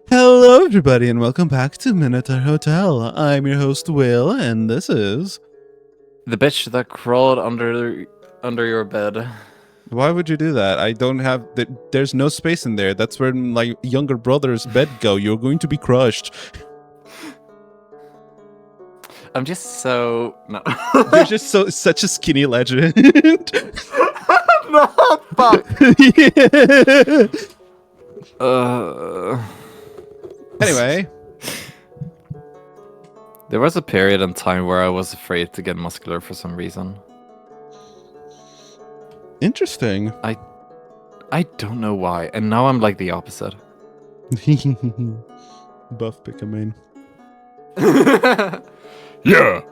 Hello, everybody, and welcome back to Minotaur Hotel. I'm your host, Will, and this is... The bitch that crawled under your bed. Why would you do that? I don't have... There's no space in there. That's where my younger brother's bed go. You're going to be crushed. I'm just so... No. You're just such a skinny legend. No, fuck. Yeah. Anyway. There was a period in time where I was afraid to get muscular for some reason. Interesting. I don't know why, and now I'm like the opposite. Buff Pikamain. Yeah.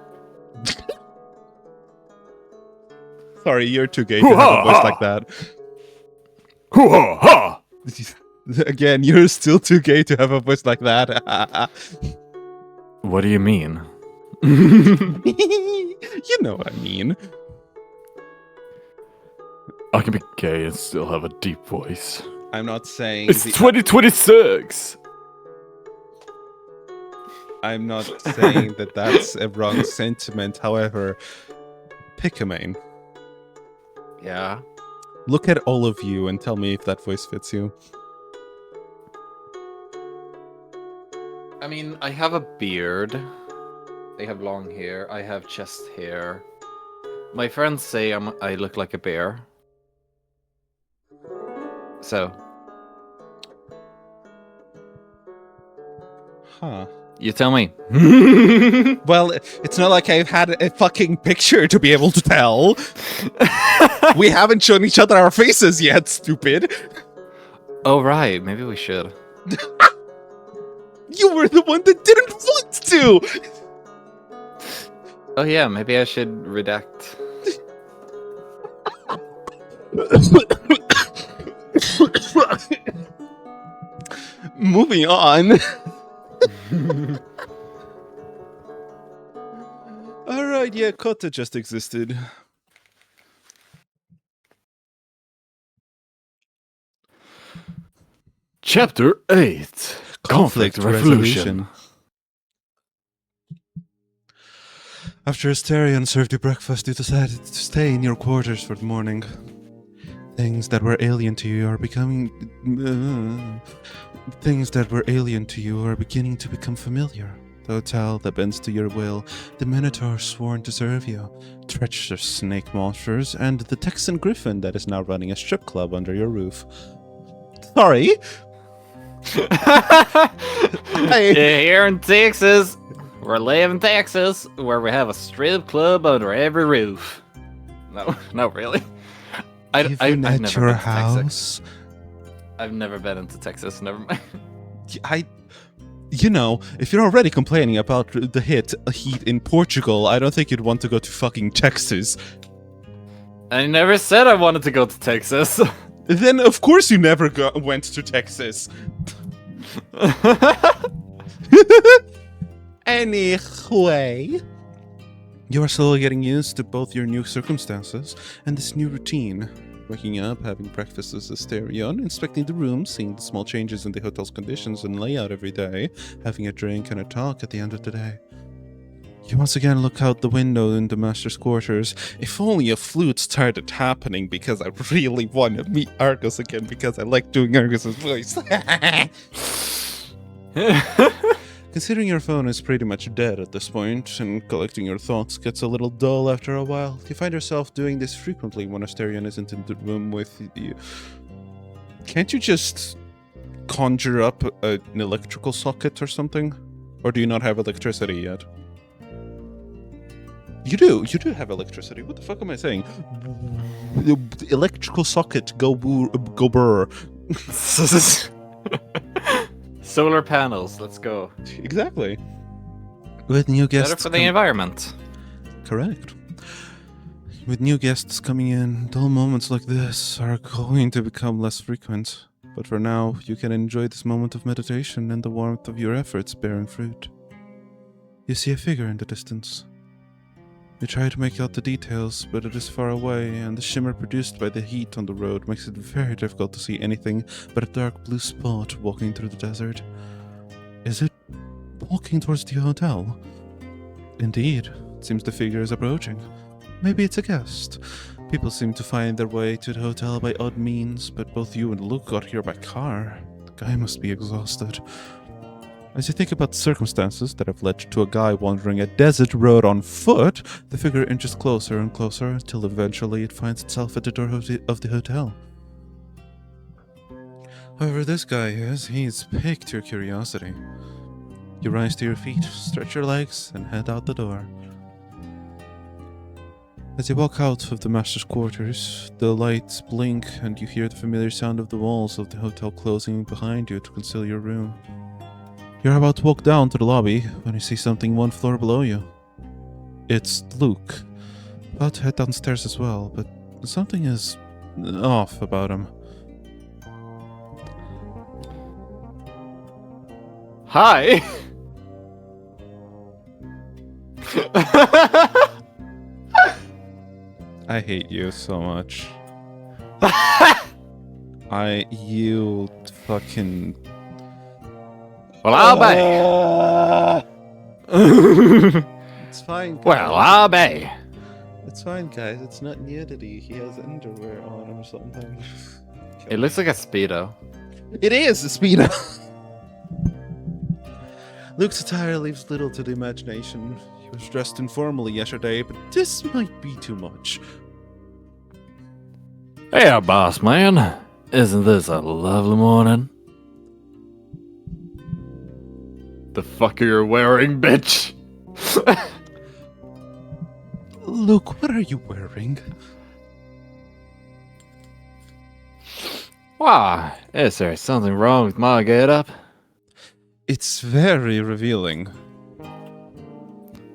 Sorry, you're too gay to have a voice like that. Ha! Again, you're still too gay to have a voice like that. What do you mean? You know what I mean. I can be gay and still have a deep voice. I'm not saying... It's 2026! I'm not saying that that's a wrong sentiment. However, Pikamain, Yeah? look at all of you and tell me if that voice fits you. I mean, I have a beard. I have long hair. I have chest hair. My friends say I look like a bear. So, Huh. you tell me. Well, it's not like I've had a fucking picture to be able to tell. We haven't shown each other our faces yet, stupid. Oh, right. Maybe we should. You were the one that didn't want to! Oh, yeah. Maybe I should redact. Moving on. Alright, yeah, Kota just existed. Chapter 8. Conflict Resolution. After Asterion served you breakfast, you decided to stay in your quarters for the morning. Things that were alien to you are beginning to become familiar. The hotel that bends to your will, the Minotaur sworn to serve you, treacherous snake monsters, and the Texan Griffin that is now running a strip club under your roof. Sorry? Here in Texas, we live in Texas, where we have a strip club under every roof. No, not really. I've Even never at been your to house? Texas. I've never been into Texas. Never mind. You know, if you're already complaining about the heat in Portugal, I don't think you'd want to go to fucking Texas. I never said I wanted to go to Texas. Then, of course, you never went to Texas. Anyway, you are slowly getting used to both your new circumstances and this new routine. Waking up, having breakfast as a stereo, inspecting the room, seeing the small changes in the hotel's conditions and layout every day, having a drink and a talk at the end of the day. You once again look out the window in the master's quarters. If only a flute started happening, because I really want to meet Argus again, because I like doing Argus's voice. Considering your phone is pretty much dead at this point, and collecting your thoughts gets a little dull after a while, you find yourself doing this frequently when Asterion isn't in the room with you. Can't you just conjure up an electrical socket or something? Or do you not have electricity yet? You do have electricity. What the fuck am I saying? Electrical socket, go burr. Solar panels, let's go. Exactly. With new guests... Better for the environment. Correct. With new guests coming in, dull moments like this are going to become less frequent. But for now, you can enjoy this moment of meditation and the warmth of your efforts bearing fruit. You see a figure in the distance. You try to make out the details, but it is far away, and the shimmer produced by the heat on the road makes it very difficult to see anything but a dark blue spot walking through the desert. Is it walking towards the hotel? Indeed, it seems the figure is approaching. Maybe it's a guest. People seem to find their way to the hotel by odd means, but both you and Luke got here by car. The guy must be exhausted. As you think about the circumstances that have led to a guy wandering a desert road on foot, the figure inches closer and closer until eventually it finds itself at the door of the hotel. However this guy is, he's piqued your curiosity. You rise to your feet, stretch your legs, and head out the door. As you walk out of the master's quarters, the lights blink and you hear the familiar sound of the walls of the hotel closing behind you to conceal your room. You're about to walk down to the lobby when you see something one floor below you. It's Luke. About to head downstairs as well, but something is off about him. Hi! I hate you so much. You fucking... Well, I'll be. It's fine, guys. Well, I'll be. It's fine, guys. It's not nudity. He has underwear on or something. It looks like a Speedo. It is a Speedo! Luke's attire leaves little to the imagination. He was dressed informally yesterday, but this might be too much. Hey, boss man. Isn't this a lovely morning? The fuck are you wearing, bitch? Luke, what are you wearing? Why, is there something wrong with my getup? It's very revealing.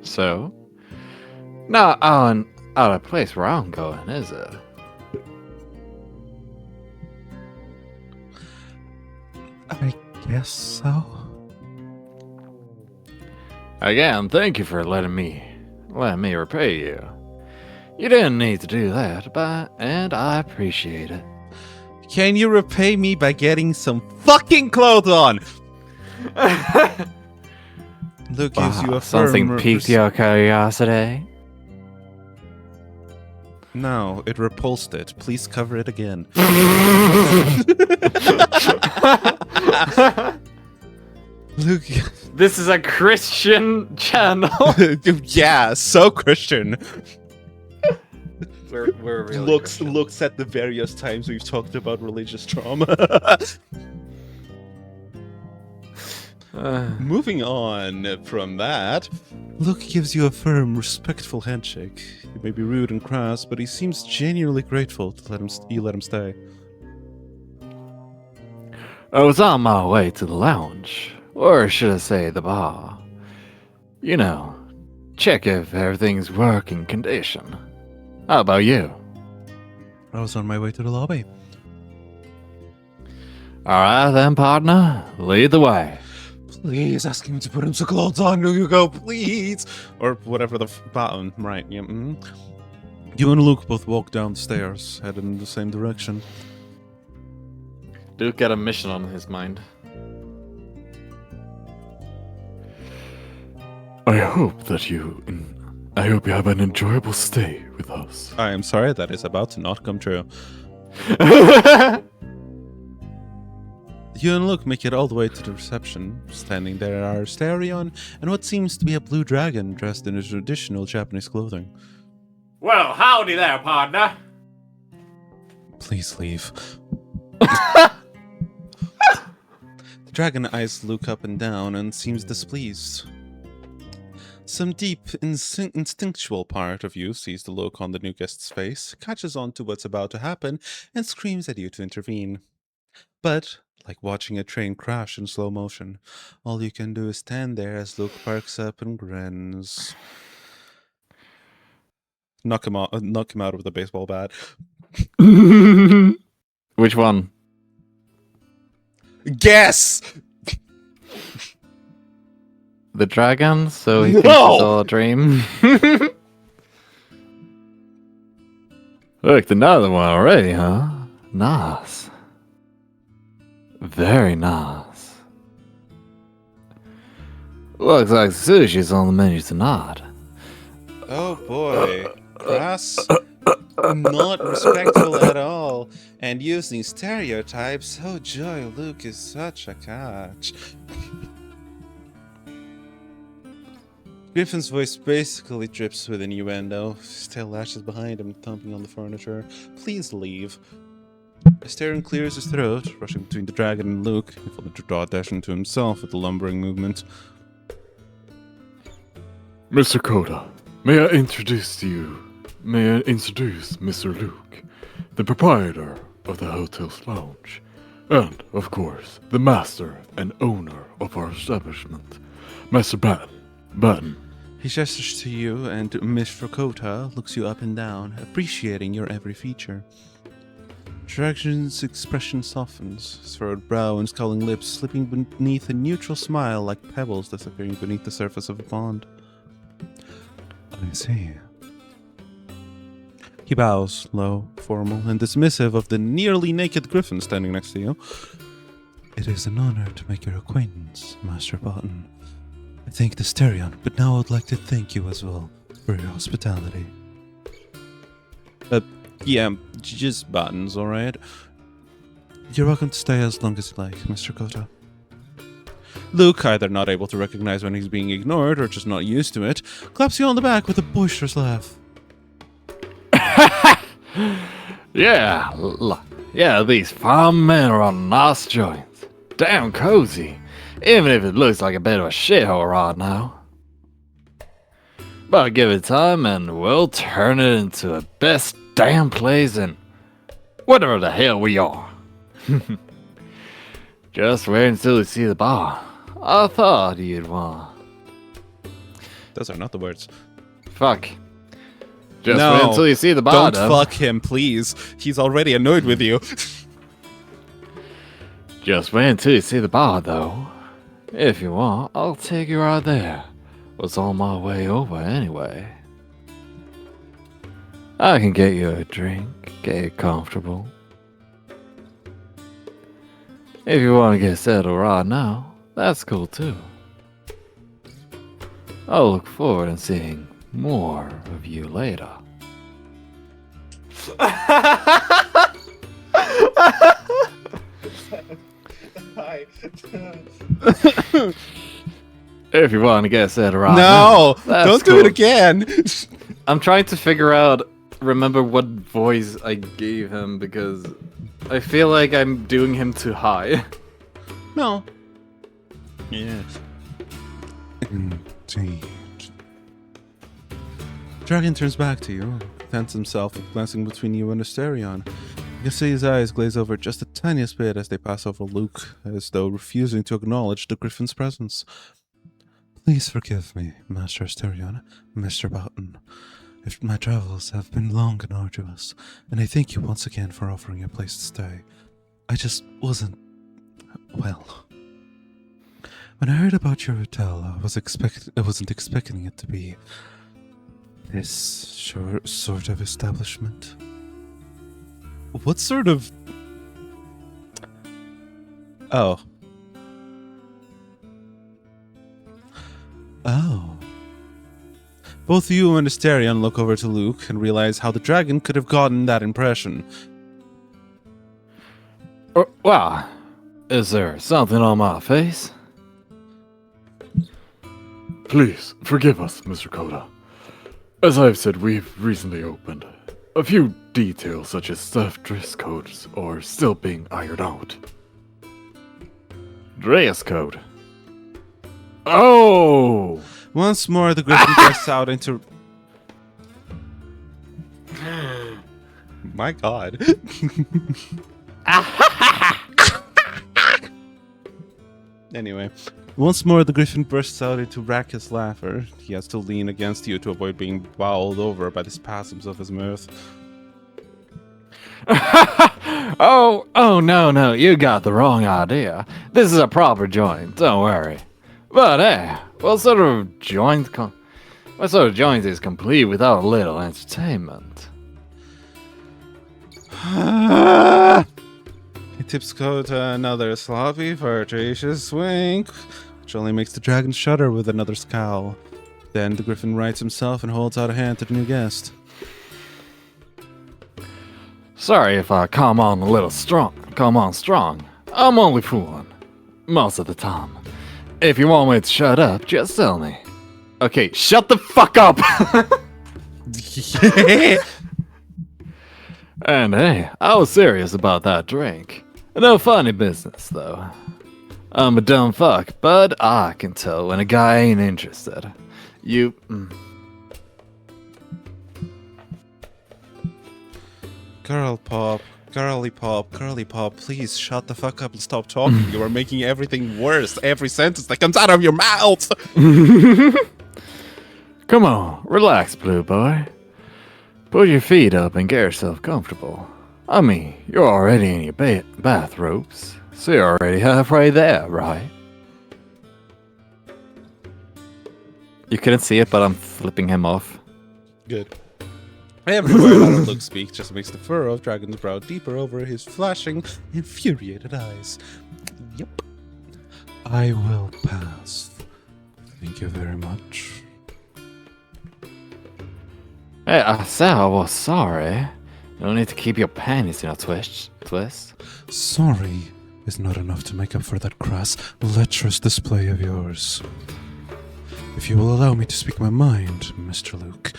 So? Not out of place where I'm going, is it? I guess so. Again, thank you for letting me repay you. You didn't need to do that, and I appreciate it. Can you repay me by getting some fucking clothes on? Luke gives you a something piqued your curiosity. No, it repulsed it. Please cover it again. Luke, this is a Christian channel. Yeah, so Christian. We're really looks at the various times we've talked about religious trauma. Moving on from that, Luke gives you a firm, respectful handshake. He may be rude and crass, but he seems genuinely grateful to you let him stay. I was on my way to the lounge, or should I say the bar. You know, check if everything's working condition. How about you? I was on my way to the lobby. Alright then, partner, lead the way. Please ask him to put some clothes on. There you go, please. Or whatever the button, right? Yeah. Mm-hmm. You and Luke both walk down the stairs, headed in the same direction. Duke got a mission on his mind. I hope you have an enjoyable stay with us. I am sorry that is about to not come true. You and Luke make it all the way to the reception. Standing there are Asterion and what seems to be a blue dragon dressed in a traditional Japanese clothing. Well, howdy there, partner. Please leave. The dragon eyes Luke up and down and seems displeased. Some deep, instinctual part of you sees the look on the new guest's face, catches on to what's about to happen, and screams at you to intervene. But, like watching a train crash in slow motion, all you can do is stand there as Luke perks up and grins. Knock him out with a baseball bat. Which one? Guess! The dragon, so he thinks it's all a dream. Looked another one already, huh? Nice. Very nice. Looks like sushi's on the menu tonight. Oh boy. Crass. Not respectful at all. And using stereotypes. Oh joy, Luke is such a catch. Griffin's voice basically drips with innuendo. Still lashes behind him, thumping on the furniture. Please leave. Asterion clears his throat, rushing between the dragon and Luke, before to draw attention to himself with a lumbering movement. Mr. Koda, may I introduce Mr. Luke, the proprietor of the hotel's lounge, and, of course, the master and owner of our establishment, Master Batten. He gestures to you, and Mr. Kota looks you up and down, appreciating your every feature. Dragon's expression softens, his furrowed brow and scowling lips slipping beneath a neutral smile like pebbles disappearing beneath the surface of a pond. I see. He bows, low, formal, and dismissive of the nearly naked griffin standing next to you. It is an honor to make your acquaintance, Master Batten. I thank the Asterion, but now I would like to thank you as well for your hospitality. Yeah, just Batten's, alright? You're welcome to stay as long as you like, Mr. Kota. Luke, either not able to recognize when he's being ignored or just not used to it, claps you on the back with a boisterous laugh. Yeah, these farm men are on nice joints. Damn cozy, even if it looks like a bit of a shithole right now. But give it time and we'll turn it into the best damn place in whatever the hell we are. Just wait until you see the bar. I thought you'd want. Those are not the words. Fuck. Just wait until you see the bar. Don't fuck him, please. He's already annoyed with you. Just wait until you see the bar, though. If you want, I'll take you right there. Was on my way over anyway. I can get you a drink, get you comfortable. If you want to get settled right now, that's cool too. I'll look forward to seeing more of you later. If you want to get settled right now. No! Don't do it again! I'm trying to remember what voice I gave him because I feel like I'm doing him too high. No. Yes. Indeed. Dragon turns back to you, contents himself with glancing between you and Asterion. You can see his eyes glaze over just the tiniest bit as they pass over Luke, as though refusing to acknowledge the griffin's presence. Please forgive me, Master Asterion, Mr. Batten, if my travels have been long and arduous, and I thank you once again for offering a place to stay. I just wasn't... well... When I heard about your hotel, I wasn't expecting it to be this sort of establishment. What sort of... Oh. Oh. Both you and Asterion look over to Luke and realize how the dragon could have gotten that impression. Wow. Is there something on my face? Please, forgive us, Mr. Koda. As I've said, we've recently opened. A few details such as staff dress codes are still being ironed out. Dress code? Oh! Once more, the griffin bursts out into... My god. Anyway, once more the griffin bursts out into raucous laughter. He has to lean against you to avoid being bowled over by the spasms of his mirth. Oh, no, you got the wrong idea. This is a proper joint, don't worry. But hey, what sort of joint is complete without a little entertainment? He tips Kota another sloppy, flirtatious wink, which only makes the dragon shudder with another scowl. Then the griffin rights himself and holds out a hand to the new guest. Sorry if I come on a little strong. Come on strong. I'm only fooling. Most of the time. If you want me to shut up, just tell me. Okay, shut the fuck up! And hey, I was serious about that drink. No funny business, though. I'm a dumb fuck, but I can tell when a guy ain't interested. Girly pop, please shut the fuck up and stop talking. You are making everything worse. Every sentence that comes out of your mouth. Come on, relax, blue boy. Put your feet up and get yourself comfortable. I mean, you're already in your bathrobes, so you're already halfway there, right? You couldn't see it, but I'm flipping him off. Good. Everywhere that look speak just makes the furrow of Dragon's brow deeper over his flashing, infuriated eyes. Yep. I will pass. Thank you very much. Hey, I said I was sorry. You don't need to keep your panties in a twist. Sorry is not enough to make up for that crass, lecherous display of yours. If you will allow me to speak my mind, Mr. Luke,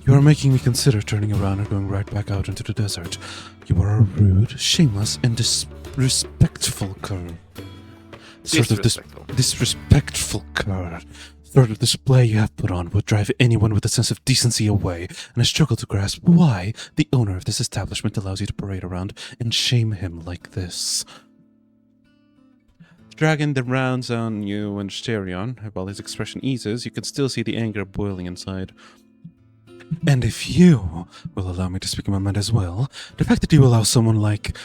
you are making me consider turning around and going right back out into the desert. You are a rude, shameless, and disrespectful cur. Disrespectful cur. Sort of display you have put on would drive anyone with a sense of decency away, and I struggle to grasp why the owner of this establishment allows you to parade around and shame him like this. The dragon then rounds on you and Sterion. While his expression eases, you can still see the anger boiling inside. And if you will allow me to speak my mind as well, the fact that you allow someone like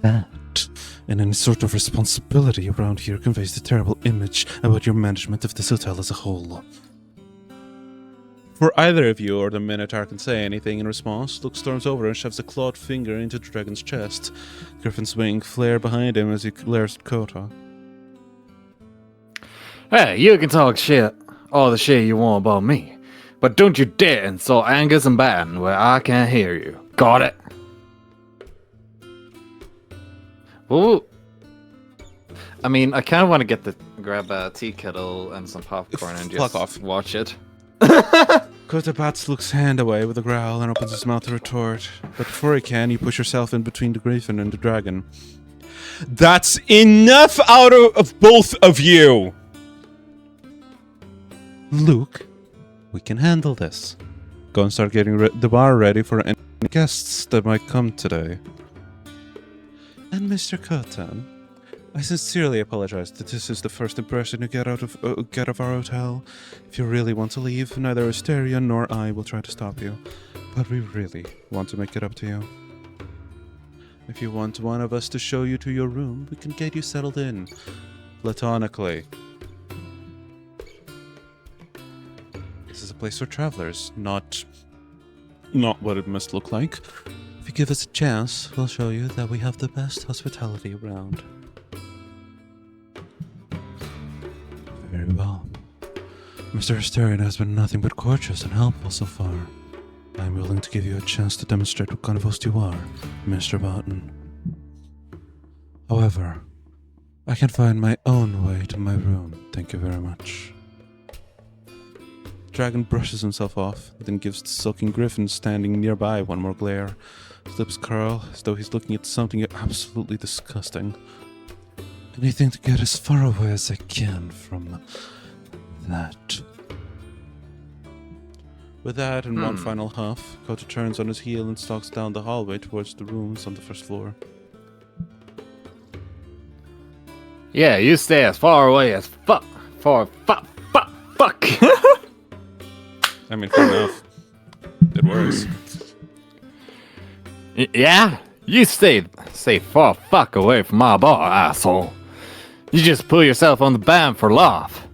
that and any sort of responsibility around here conveys the terrible image about your management of this hotel as a whole. Before either of you or the Minotaur can say anything in response, Luke storms over and shoves a clawed finger into the dragon's chest. Griffin's wing flare behind him as he glares at Kota. Hey, you can talk shit, all the shit you want about me, but don't you dare insult Angus and Batten where I can't hear you. Got it? Ooh. I mean, I kind of want to grab a tea kettle and some popcorn and just watch it. Kota bats Luke's hand away with a growl and opens his mouth to retort. But before he can, you push yourself in between the griffin and the dragon. That's enough out of both of you! Luke, we can handle this. Go and start getting the bar ready for any guests that might come today. And Mr. Kotan, I sincerely apologize that this is the first impression you get of our hotel. If you really want to leave, neither Asteria nor I will try to stop you. But we really want to make it up to you. If you want one of us to show you to your room, we can get you settled in. Platonically. This is a place for travelers, not what it must look like. If you give us a chance, we'll show you that we have the best hospitality around. Very well. Mr. Asterion has been nothing but courteous and helpful so far. I am willing to give you a chance to demonstrate what kind of host you are, Mr. Barton. However, I can find my own way to my room. Thank you very much. Dragon brushes himself off, then gives the sulking griffin standing nearby one more glare. His lips curl as though he's looking at something absolutely disgusting. Anything to get as far away as I can from that. With that and one final huff, Kota turns on his heel and stalks down the hallway towards the rooms on the first floor. Yeah, you stay as far away as fuck. I mean, fair enough. It works. Yeah? You stay far fuck away from my bar, asshole. You just pull yourself on the band for laugh.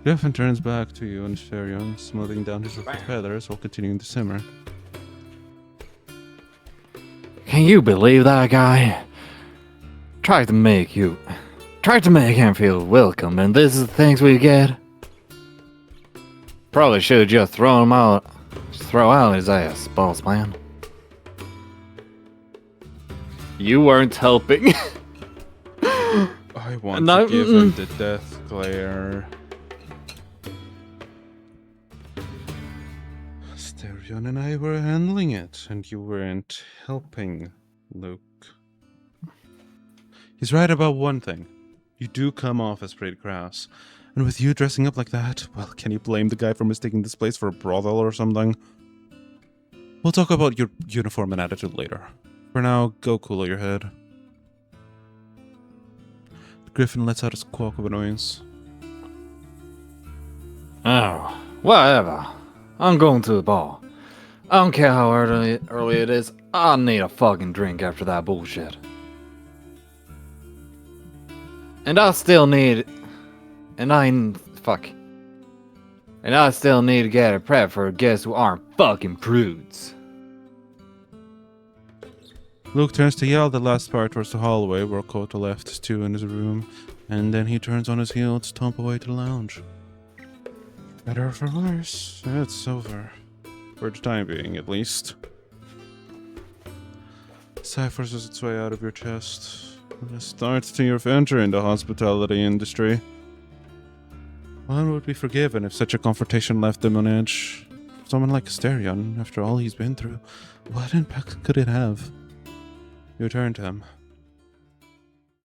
Griffin turns back to you and Sherion, smoothing down his ruffled feathers while continuing to simmer. Can you believe that guy? Tried to make him feel welcome, and this is the things we get? Probably should have just thrown him out. Throw out his ass, boss man. You weren't helping. I want No, to give him the death glare. Asterion and I were handling it, and you weren't helping, Luke. He's right about one thing. You do come off as pretty crass. And with you dressing up like that, well, can you blame the guy for mistaking this place for a brothel or something? We'll talk about your uniform and attitude later. For now, go cool your head. The griffin lets out a squawk of annoyance. Oh, whatever. I'm going to the bar. I don't care how early it is. I need a fucking drink after that bullshit. And I still need... And I still need to get it prepped for guests who aren't fucking prudes. Luke turns to yell the last part towards the hallway where Kota left Stu in his room, and then he turns on his heel to stomp away to the lounge. Better or for worse, it's over. For the time being, at least. A sigh forces its way out of your chest. The start to your venture in the hospitality industry. One would be forgiven if such a confrontation left them on edge. Someone like Asterion, after all he's been through, what impact could it have? You turn to him.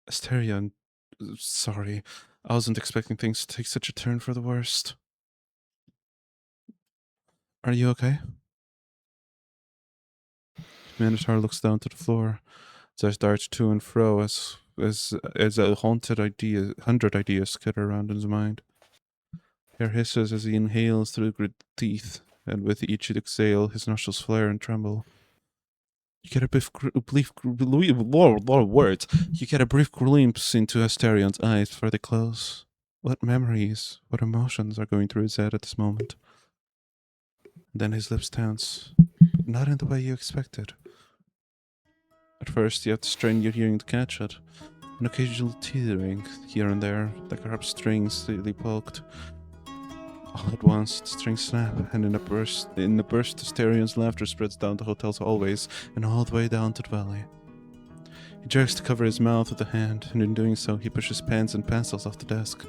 Asterion, sorry, I wasn't expecting things to take such a turn for the worst. Are you okay? Minotaur looks down to the floor. His eyes dart to and fro as a hundred ideas skitter around in his mind. Air hisses as he inhales through gritted teeth, and with each exhale, his nostrils flare and tremble. You get a brief glimpse into Asterion's eyes before they close. What memories, what emotions are going through his head at this moment? Then his lips tense, but not in the way you expected. At first, you have to strain your hearing to catch it, an occasional teetering here and there, like a harp string slightly poked. All at once, the strings snap, and in a burst, Asterion's laughter spreads down the hotel's hallways and all the way down to the valley. He jerks to cover his mouth with a hand, and in doing so, he pushes pens and pencils off the desk.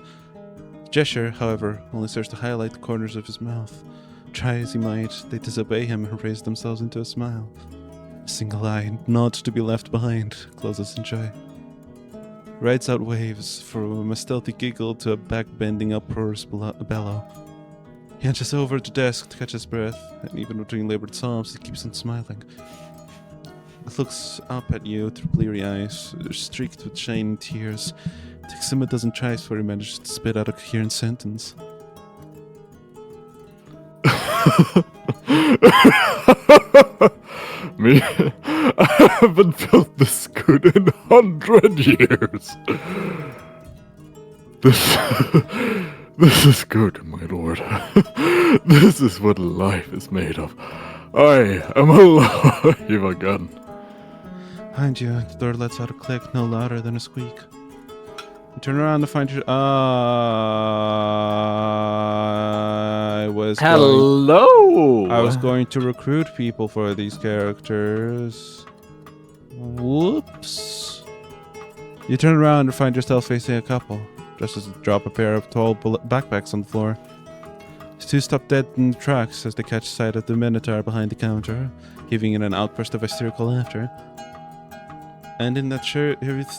The gesture, however, only serves to highlight the corners of his mouth. Try as he might, they disobey him and raise themselves into a smile. A single eye, not to be left behind, closes in joy. Rides out waves, from a stealthy giggle to a back-bending uproar's bellow. He hunches over the desk to catch his breath, and even between labored sobs, he keeps on smiling. He looks up at you through bleary eyes, streaked with shining tears. It takes him a dozen tries before he manages to spit out a coherent sentence. Me, I haven't felt this good in 100 years. This is good, my lord. This is what life is made of. I am alive again. Behind you, the door lets out a click no louder than a squeak. You turn around to find your... I was going to recruit people for these characters. Whoops. You turn around and find yourself facing a couple, just as you drop a pair of tall backpacks on the floor. The two stop dead in the tracks as they catch sight of the Minotaur behind the counter, giving it an outburst of hysterical laughter. And in that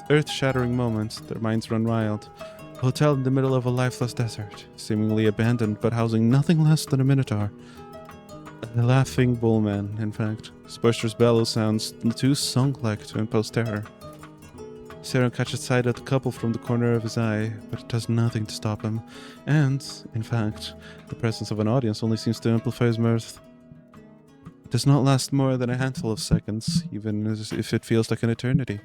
earth-shattering moment, their minds run wild. A hotel in the middle of a lifeless desert, seemingly abandoned but housing nothing less than a Minotaur. A laughing bullman, in fact. His boisterous bellow sounds too song-like to impose terror. Sarah catches sight of the couple from the corner of his eye, but it does nothing to stop him. And, in fact, the presence of an audience only seems to amplify his mirth. It does not last more than a handful of seconds, even if it feels like an eternity.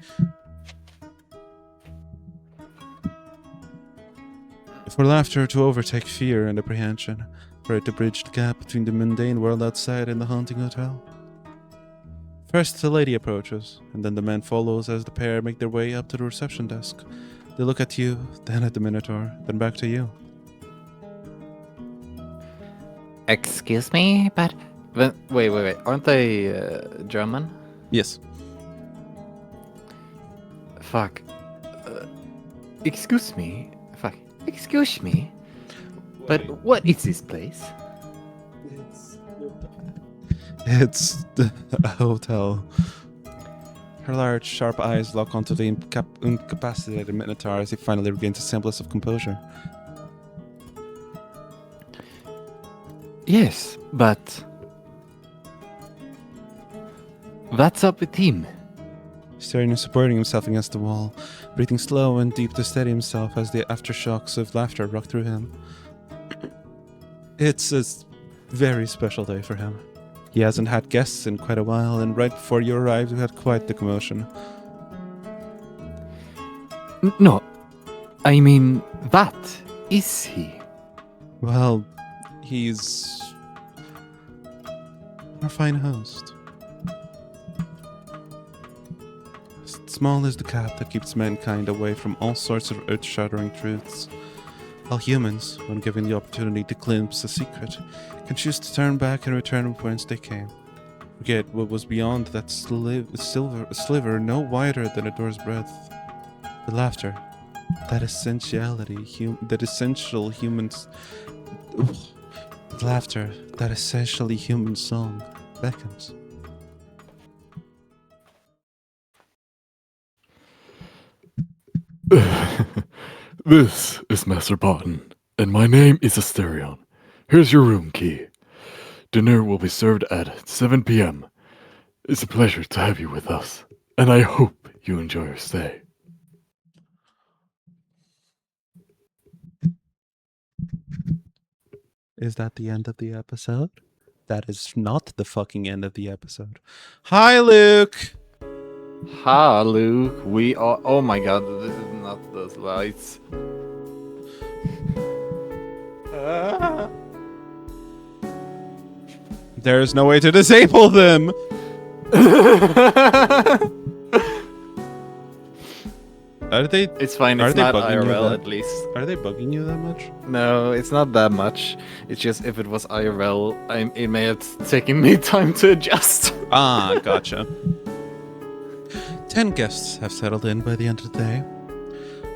For laughter to overtake fear and apprehension, for it to bridge the gap between the mundane world outside and the haunting hotel. First, the lady approaches, and then the man follows as the pair make their way up to the reception desk. They look at you, then at the Minotaur, then back to you. Excuse me, but wait. Aren't they German? Yes. Fuck. Excuse me. Fuck. Excuse me. But what is this place? It's a hotel. Her large, sharp eyes lock onto the incapacitated Minotaur as he finally regains a semblance of composure. Yes, but what's up with him? Staring and supporting himself against the wall, breathing slow and deep to steady himself as the aftershocks of laughter rock through him. It's a very special day for him. He hasn't had guests in quite a while, and right before you arrived, we had quite the commotion. No, I mean, what is he? Well, he's our fine host. Small is the cap that keeps mankind away from all sorts of earth-shattering truths. All humans, when given the opportunity to glimpse a secret, can choose to turn back and return whence they came. Forget what was beyond that sliver no wider than a door's breadth. The laughter, that essential human laughter, that essentially human song, beckons. This is Master Barton, and my name is Asterion. Here's your room key. Dinner will be served at 7 p.m. It's a pleasure to have you with us, and I hope you enjoy your stay. Is that the end of the episode? That is not the fucking end of the episode. Hi, Luke! Ha, Luke. We are. Oh my god, this is not the lights. There is no way to disable them! Are they? It's fine, Are it's they not bugging you IRL that- at least. Are they bugging you that much? No, it's not that much. It's just if it was IRL, it may have taken me time to adjust. Ah, gotcha. 10 guests have settled in by the end of the day.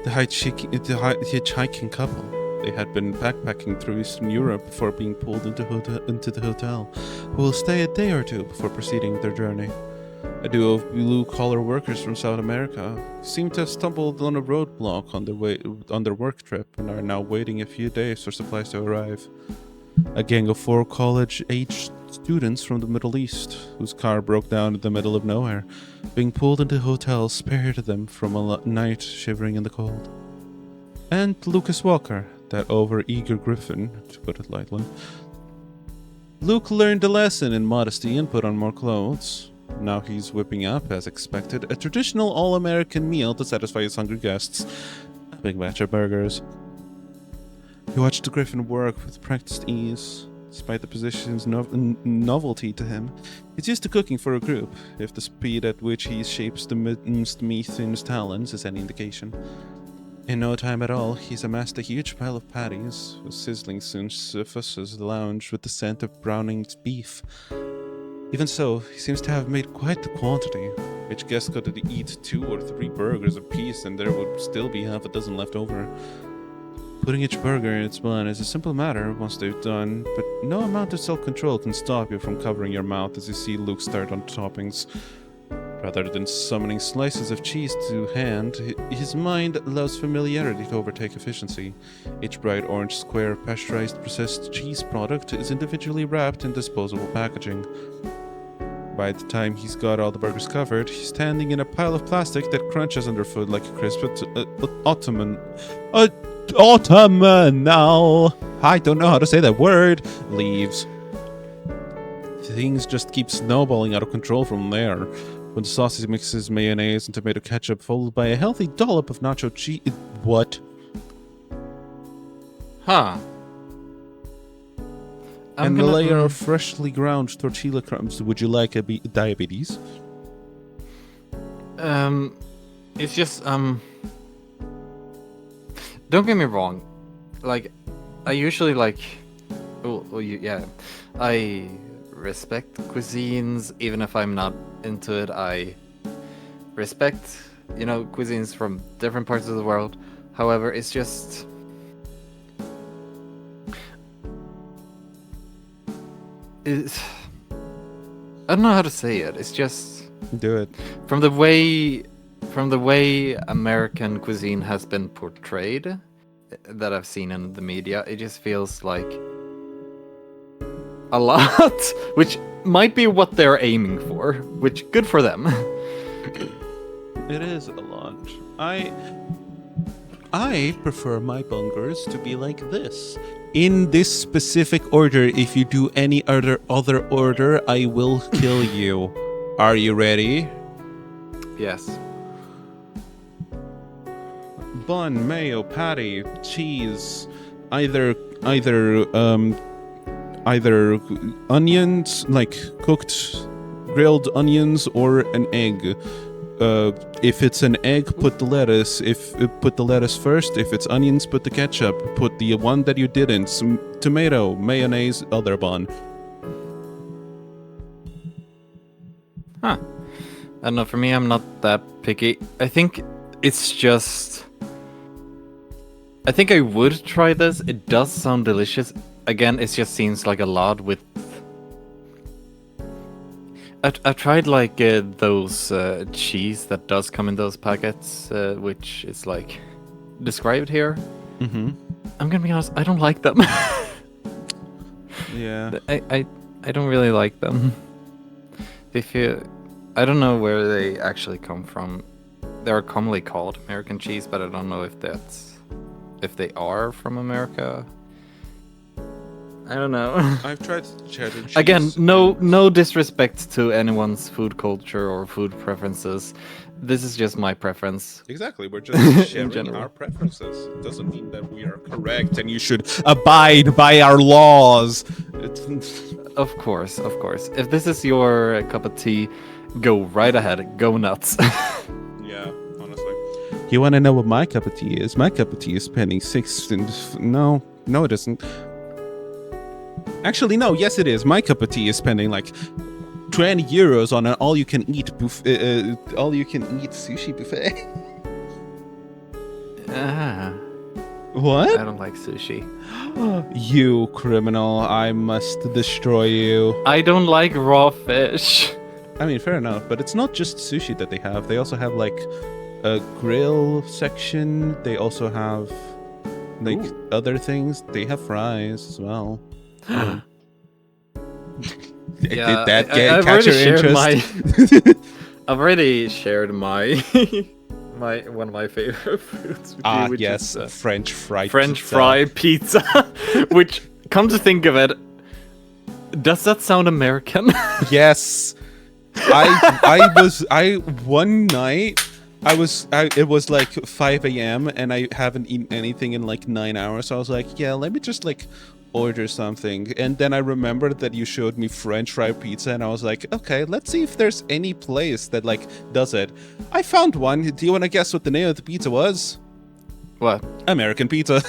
The hitchhiking couple. They had been backpacking through Eastern Europe before being pulled into the hotel, who will stay a day or two before proceeding their journey. A duo of blue-collar workers from South America seem to have stumbled on a roadblock on their work trip and are now waiting a few days for supplies to arrive. A gang of 4 college-aged students from the Middle East, whose car broke down in the middle of nowhere, being pulled into hotels spared them from a night shivering in the cold. And Lucas Walker, that over-eager griffin, to put it lightly. Luke learned a lesson in modesty and put on more clothes. Now he's whipping up, as expected, a traditional all-American meal to satisfy his hungry guests. A big batch of burgers. He watched the griffin work with practiced ease. Despite the position's novelty to him, he's used to cooking for a group, if the speed at which he shapes the minced meat in his talons is any indication. In no time at all, he's amassed a huge pile of patties, whose sizzling soon suffuses the lounge with the scent of browning beef. Even so, he seems to have made quite the quantity. Each guest could eat 2 or 3 burgers apiece, and there would still be half a dozen left over. Putting each burger in its bun is a simple matter once they're done, but no amount of self-control can stop you from covering your mouth as you see Luke start on toppings. Rather than summoning slices of cheese to hand, his mind allows familiarity to overtake efficiency. Each bright orange square of pasteurized processed cheese product is individually wrapped in disposable packaging. By the time he's got all the burgers covered, he's standing in a pile of plastic that crunches underfoot like a crisp ottoman. Ottoman now! I don't know how to say that word. Leaves. Things just keep snowballing out of control from there. When the sausage mixes mayonnaise and tomato ketchup, followed by a healthy dollop of nacho cheese. What? Huh. And a layer of freshly ground tortilla crumbs. Would you like a diabetes? It's just don't get me wrong, like I usually like, yeah, I respect cuisines even if I'm not into it. I respect, cuisines from different parts of the world. However, it's just I don't know how to say it. It's just Do it. from the way American cuisine has been portrayed that I've seen in the media, it just feels like a lot, which might be what they're aiming for, which good for them. It is a lot. I prefer my bungers to be like this. In this specific order. If you do any other order, I will kill you. Are you ready? Yes. Bun, mayo, patty, cheese, either onions, like cooked grilled onions, or an egg. If it's an egg, put the lettuce. Put the lettuce first. If it's onions, put the ketchup. Put the one that you didn't. Some tomato, mayonnaise, other bun. Huh. I don't know, for me, I'm not that picky. I think it's just... I think I would try this. It does sound delicious. Again, it just seems like a lot with... I've tried like those cheese that does come in those packets, which is like described here. Mm-hmm. I'm gonna be honest, I don't like them. Yeah. I don't really like them. They feel... I don't know where they actually come from. They're commonly called American cheese, but I don't know if they are from America. I don't know. I've tried cheddar cheese. Again, no disrespect to anyone's food culture or food preferences. This is just my preference. Exactly, we're just sharing general. our preferences. It doesn't mean that we are correct and you should abide by our laws. Of course. If this is your cup of tea, go right ahead. Go nuts. Yeah, honestly. You want to know what my cup of tea is? My cup of tea is spending No, it isn't. Actually, no. Yes, it is. My cup of tea is spending like 20 euros on an all-you-can-eat all-you-can-eat sushi buffet. What? I don't like sushi. You criminal! I must destroy you. I don't like raw fish. I mean, fair enough, but it's not just sushi that they have. They also have like a grill section. They also have like other things. They have fries as well. Did that catch your interest? I've already shared my one of my favorite foods with you, which yes, is French fry pizza. Which, come to think of it, does that sound American? Yes. One night it was like 5 a.m. and I haven't eaten anything in like 9 hours. So I was like, yeah, let me just like order something. And then I remembered that you showed me French fry pizza, and I was like, okay, let's see if there's any place that like does it. I found one. Do you want to guess what the name of the pizza was? What? American pizza.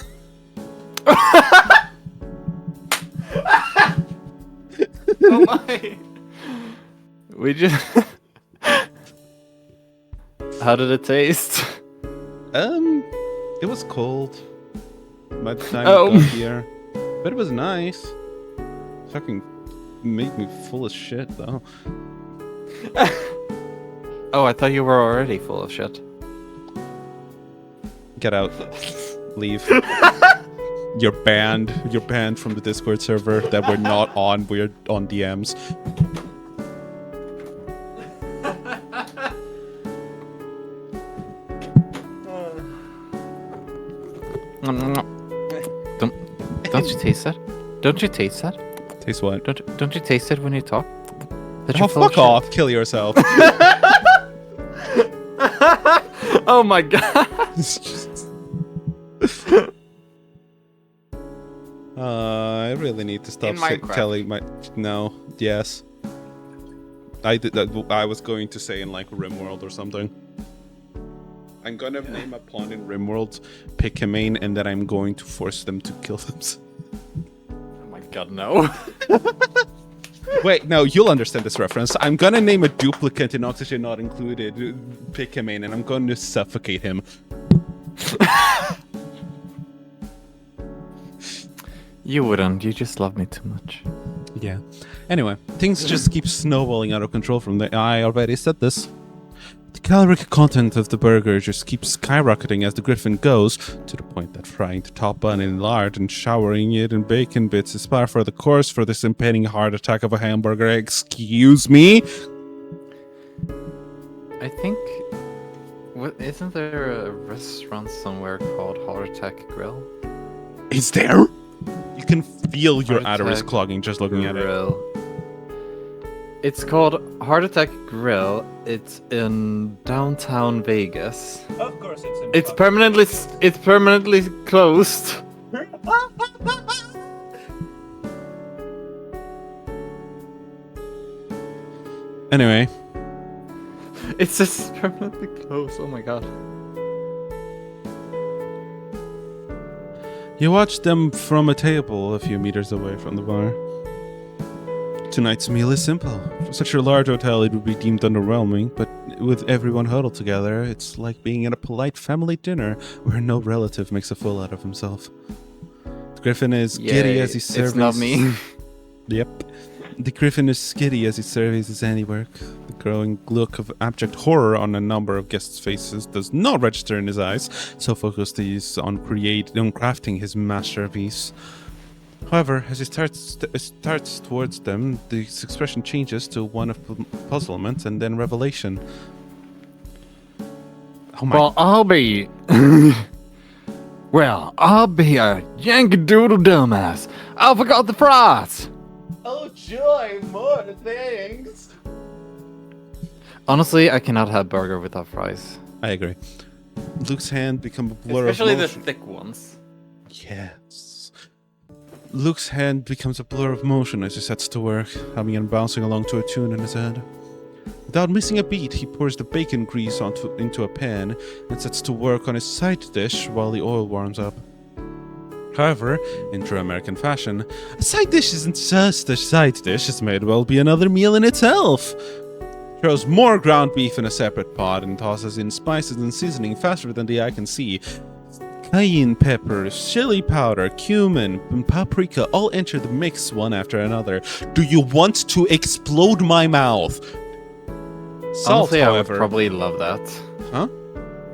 Oh my. We just... How did it taste? It was cold by the time it got here. But it was nice. Fucking made me full of shit, though. Oh, I thought you were already full of shit. Get out. Leave. You're banned. You're banned from the Discord server that we're not on. We're on DMs. Don't you taste that? Don't you taste that? Taste what? Don't you taste it when you talk? Oh, fuck off. Kill yourself. Oh my god. I really need to stop In Minecraft. telling my... No. Yes. I was going to say in like RimWorld or something. I'm gonna name a pawn in Rimworld Pikamain, and then I'm going to force them to kill them. Oh my god, no. Wait, no, you'll understand this reference. I'm gonna name a duplicate in Oxygen Not Included Pikamain, and I'm going to suffocate him. You wouldn't. You just love me too much. Yeah. Anyway, things just keep snowballing out of control from there. I already said this. The caloric content of the burger just keeps skyrocketing as the griffin goes, to the point that frying the top bun in lard and showering it in bacon bits is par for the course for this impending heart attack of a hamburger. Excuse me? I think... Isn't there a restaurant somewhere called Heart Attack Grill? Is there? You can feel your Heart arteries attack clogging just looking at it. Grill. It's called Heart Attack Grill. It's in downtown Vegas. Of course it's in It's permanently closed. Anyway. It's just permanently closed. Oh my god. You watch them from a table a few meters away from the bar. Tonight's meal is simple. For such a large hotel, it would be deemed underwhelming, but with everyone huddled together, it's like being at a polite family dinner where no relative makes a fool out of himself. The griffin is giddy as he surveys... It's not me. Yep. The griffin is giddy as he surveys his handiwork. The growing look of abject horror on a number of guests' faces does not register in his eyes, so focused he is on crafting his masterpiece. However, as he starts towards them, the expression changes to one of puzzlement and then revelation. Oh my... Well, I'll be a Yankee Doodle dumbass. I forgot the fries. Oh joy, more things! Honestly, I cannot have burger without fries. I agree. Luke's hand becomes a blur Especially of the motion. thick ones. Yes. Luke's hand becomes a blur of motion as he sets to work, humming and bouncing along to a tune in his head. Without missing a beat, he pours the bacon grease into a pan and sets to work on his side dish while the oil warms up. However, in true American fashion, a side dish isn't just a side dish, it may well be another meal in itself. Throws more ground beef in a separate pot and tosses in spices and seasoning faster than the eye can see. Cayenne peppers, chili powder, cumin, and paprika all enter the mix one after another. Do you want to explode my mouth? Salt, Honestly, however... I would probably love that. Huh?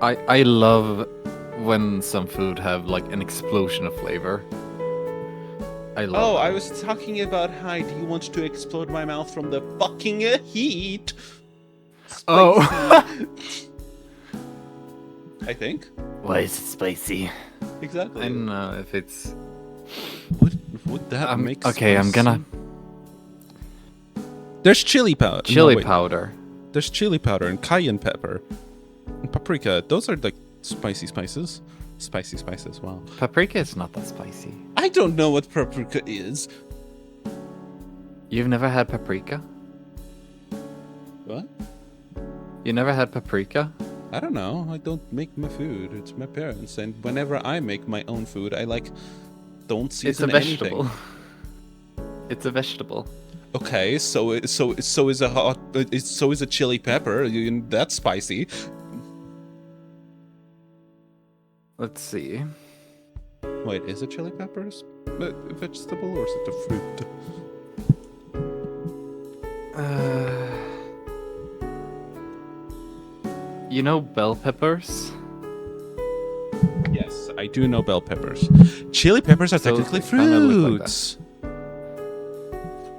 I love when some food have like an explosion of flavor. I love Oh, that. I was talking about how do you want to explode my mouth from the fucking heat? Oh. I think. Why is it spicy? Exactly. I don't know if it's... Would that make Okay, I'm gonna... There's chili powder. Chili powder. There's chili powder and cayenne pepper. And paprika. Those are like spicy spices. Spicy spices, wow. Paprika is not that spicy. I don't know what paprika is. You've never had paprika? What? You never had paprika? I don't know. I don't make my food. It's my parents. And whenever I make my own food, I don't season It's a vegetable. anything. It's a vegetable. Okay, so is a chili pepper. That's spicy. Let's see. Wait, is it chili peppers a vegetable or is it a fruit? You know bell peppers? Yes, I do know bell peppers. Chili peppers are So technically they kinda look like fruits.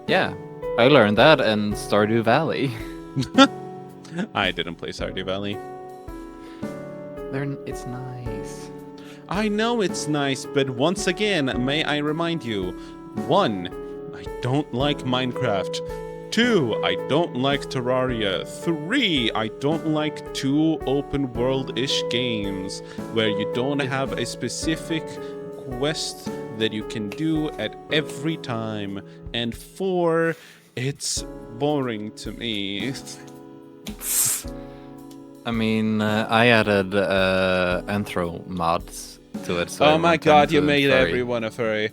Yeah, I learned that in Stardew Valley. I didn't play Stardew Valley. It's nice. I know it's nice, but once again, may I remind you: 1, I don't like Minecraft. 2, I don't like Terraria. 3, I don't like too open world-ish games where you don't have a specific quest that you can do at every time. And 4, it's boring to me. I mean, I added anthro mods to it. So Oh my everyone god, turned you to made furry. everyone a furry.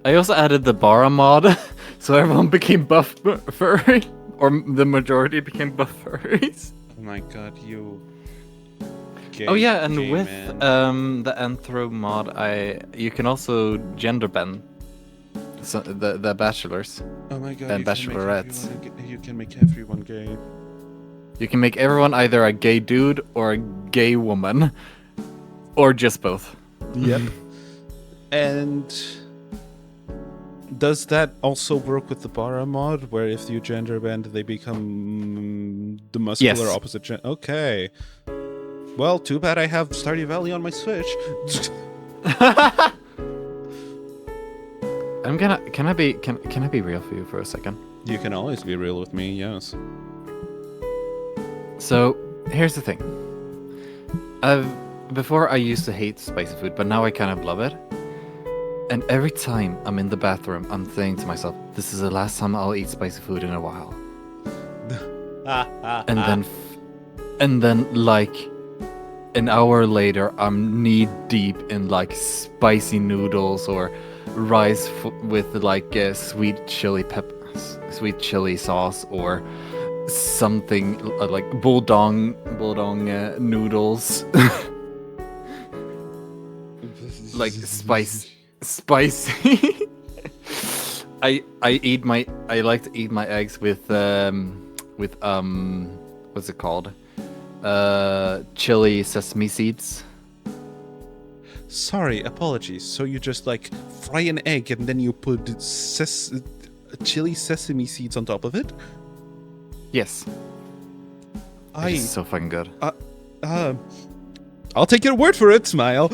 I also added the bara mod, so everyone became buff furry, or the majority became buff furries. Oh my god, you. Gay, Oh yeah, and gay with man. the anthro mod, you can also gender bend the bachelors. Oh my god, and you can, bachelorettes. you can make everyone gay. You can make everyone either a gay dude or a gay woman, or just both. Yep. And does that also work with the Bara mod, where if you gender bend, they become the muscular Yes. opposite gen? Okay. Well, too bad I have Stardew Valley on my Switch. Can I be real for you for a second? You can always be real with me, yes. So here's the thing. Before I used to hate spicy food, but now I kind of love it. And every time I'm in the bathroom, I'm saying to myself, "This is the last time I'll eat spicy food in a while." And then like an hour later, I'm knee deep in like spicy noodles or rice with like sweet chili sauce or something like bulldong noodles. Like spicy. I like to eat my eggs with what's it called? Chili sesame seeds. Sorry, apologies. So you just like fry an egg and then you put chili sesame seeds on top of it? Yes. It's so fucking good. I'll take your word for it, Smile.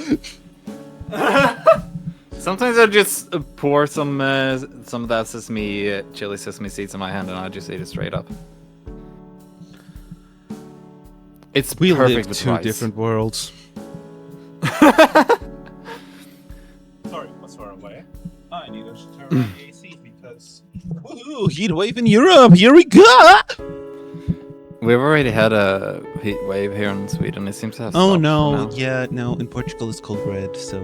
Sometimes I just pour some of that chili sesame seeds in my hand and I just eat it straight up. It's We perfect live with two rice. different worlds. Sorry, what's far away? I need to turn on the AC because heat wave in Europe. Here we go. We've already had a heat wave here in Sweden. It seems to have Oh stopped no, for now. yeah, no. In Portugal, it's called red. So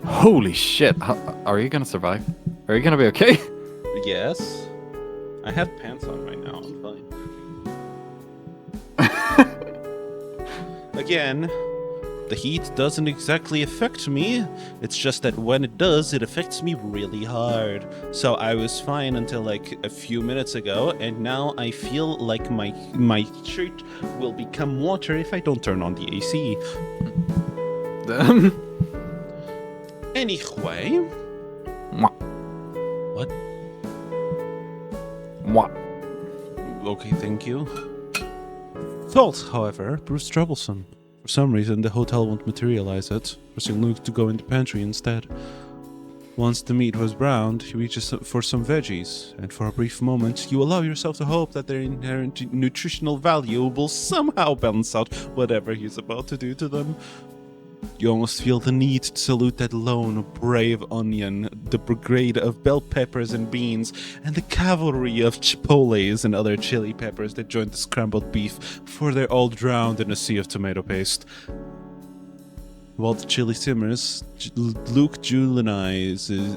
Holy shit! Are you gonna survive? Are you gonna be okay? yes, I have pants on right now. I'm fine. Again, the heat doesn't exactly affect me. It's just that when it does, it affects me really hard. So I was fine until like a few minutes ago, and now I feel like my shirt will become water if I don't turn on the AC. Anyway. What? Mwah. Okay, thank you. Salt, however, proves troublesome. For some reason, the hotel won't materialize it, forcing Luke to go in the pantry instead. Once the meat was browned, he reaches for some veggies, and for a brief moment, you allow yourself to hope that their inherent nutritional value will somehow balance out whatever he's about to do to them. You almost feel the need to salute that lone, brave onion, the brigade of bell peppers and beans, and the cavalry of chipotles and other chili peppers that joined the scrambled beef, for they're all drowned in a sea of tomato paste. While the chili simmers, Luke Julianizes...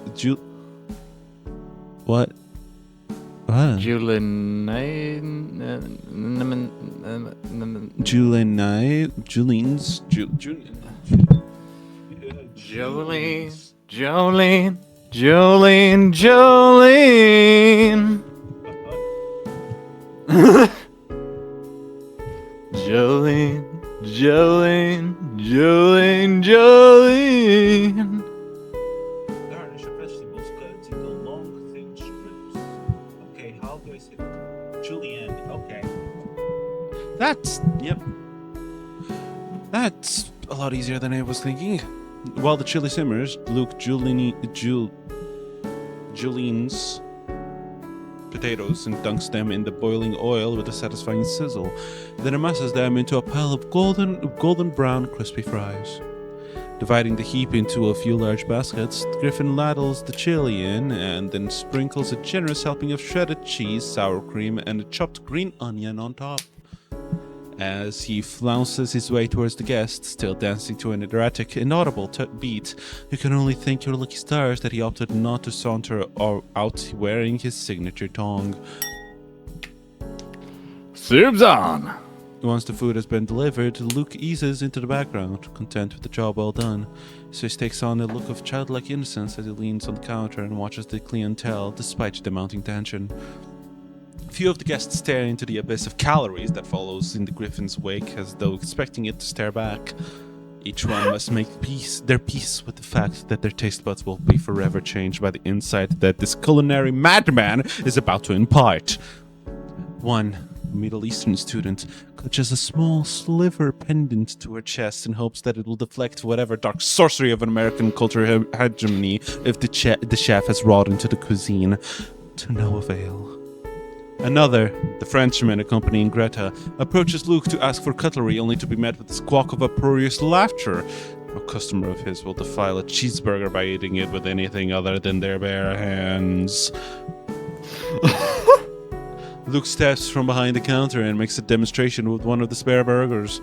What? What? Jolene. Jolene. Garnish of vegetables cut into long, thin strips. Okay, how do I say it? Julienne, okay. That's a lot easier than I was thinking. While the chili simmers, Luke Julien's potatoes and dunks them in the boiling oil with a satisfying sizzle, then immerses them into a pile of golden brown crispy fries. Dividing the heap into a few large baskets, Griffin ladles the chili in and then sprinkles a generous helping of shredded cheese, sour cream, and a chopped green onion on top. As he flounces his way towards the guests, still dancing to an erratic, inaudible beat, you can only thank your lucky stars that he opted not to saunter out wearing his signature tongue. Serves on! Once the food has been delivered, Luke eases into the background, content with the job well done. His face takes on a look of childlike innocence as he leans on the counter and watches the clientele despite the mounting tension. Few of the guests stare into the abyss of calories that follows in the griffin's wake as though expecting it to stare back. Each one must make their peace with the fact that their taste buds will be forever changed by the insight that this culinary madman is about to impart. One Middle Eastern student clutches a small sliver pendant to her chest in hopes that it will deflect whatever dark sorcery of an American cultural hegemony if the chef has wrought into the cuisine, to no avail. Another, the Frenchman accompanying Greta, approaches Luke to ask for cutlery only to be met with a squawk of uproarious laughter. A customer of his will defile a cheeseburger by eating it with anything other than their bare hands. Luke steps from behind the counter and makes a demonstration with one of the spare burgers.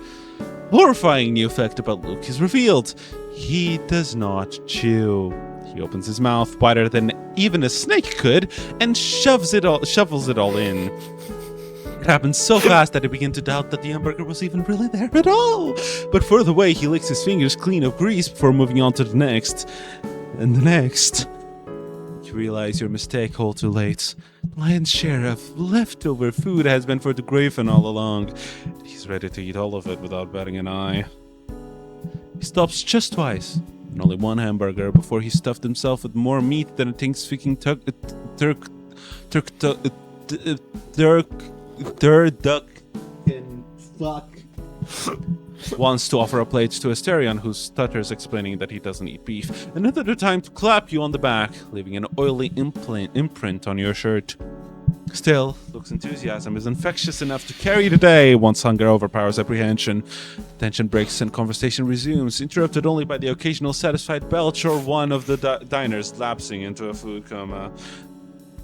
Horrifying new fact about Luke is revealed. He does not chew. He opens his mouth wider than even a snake could and shovels it all in. It happens so fast that I begin to doubt that the hamburger was even really there at all. But for the way he licks his fingers clean of grease before moving on to the next. And the next. You realize your mistake all too late. The lion's share of leftover food has been for the Griffin all along. He's ready to eat all of it without batting an eye. He stops just twice, and only one hamburger, before he stuffed himself with more meat than a thing-speaking turducken fuck wants to offer a plate to Asterion, who stutters, explaining that he doesn't eat beef. Another time to clap you on the back, leaving an oily imprint on your shirt. Still, Luke's enthusiasm is infectious enough to carry the day once hunger overpowers apprehension. Tension breaks and conversation resumes, interrupted only by the occasional satisfied belch or one of the diners lapsing into a food coma.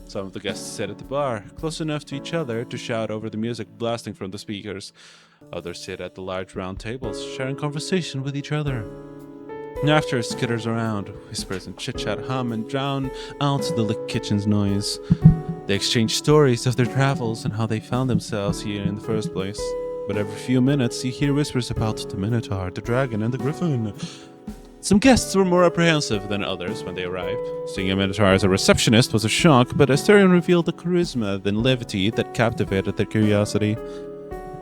Some of the guests sit at the bar, close enough to each other to shout over the music blasting from the speakers. Others sit at the large round tables, sharing conversation with each other. Laughter skitters around, whispers and chit-chat hum and drown out the kitchen's noise. They exchange stories of their travels and how they found themselves here in the first place. But every few minutes you hear whispers about the Minotaur, the dragon, and the griffin. Some guests were more apprehensive than others when they arrived. Seeing a Minotaur as a receptionist was a shock, but Asterion revealed the charisma and levity that captivated their curiosity.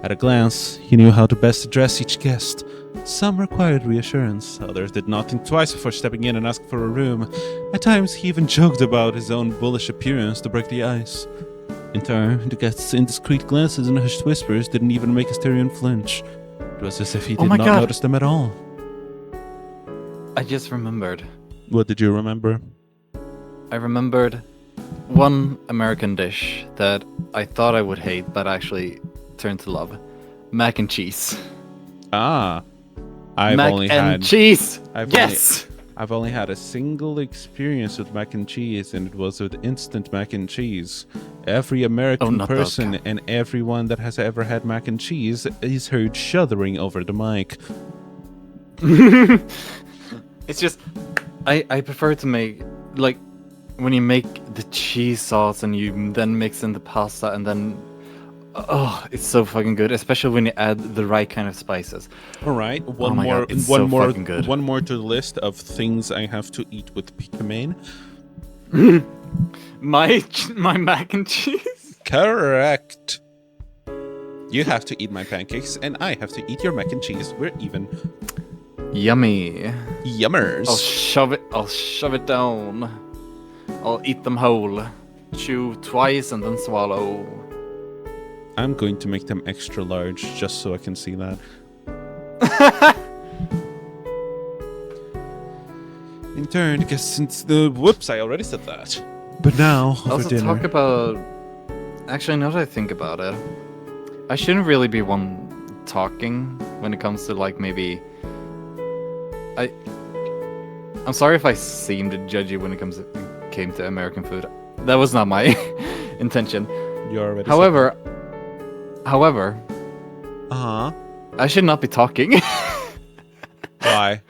At a glance, he knew how to best address each guest. Some required reassurance, others did not think twice before stepping in and asking for a room. At times, he even joked about his own bullish appearance to break the ice. In turn, the guests' indiscreet glances and hushed whispers didn't even make Asterion flinch. It was as if he did not notice them at all. I just remembered. What did you remember? I remembered one American dish that I thought I would hate, but actually turned to love. Mac and cheese. Ah. I've only had a single experience with mac and cheese, and it was with instant mac and cheese. Every American person and everyone that has ever had mac and cheese is heard shuddering over the mic. It's just, I prefer to make, like, when you make the cheese sauce and you then mix in the pasta and then, oh, it's so fucking good, especially when you add the right kind of spices. All right, one more to the list of things I have to eat with Pikamain. my mac and cheese? Correct. You have to eat my pancakes, and I have to eat your mac and cheese. We're even. Yummy. Yummers. I'll shove it down. I'll eat them whole. Chew twice and then swallow. I'm going to make them extra large just so I can see that. In turn, whoops, I already said that. But now, for dinner. Talk about... Actually, now that I think about it, I shouldn't really be one talking when it comes to, like, maybe... I'm sorry if I seemed judgy when it came to American food. That was not my intention. You already However, Uh-huh. I should not be talking. Why?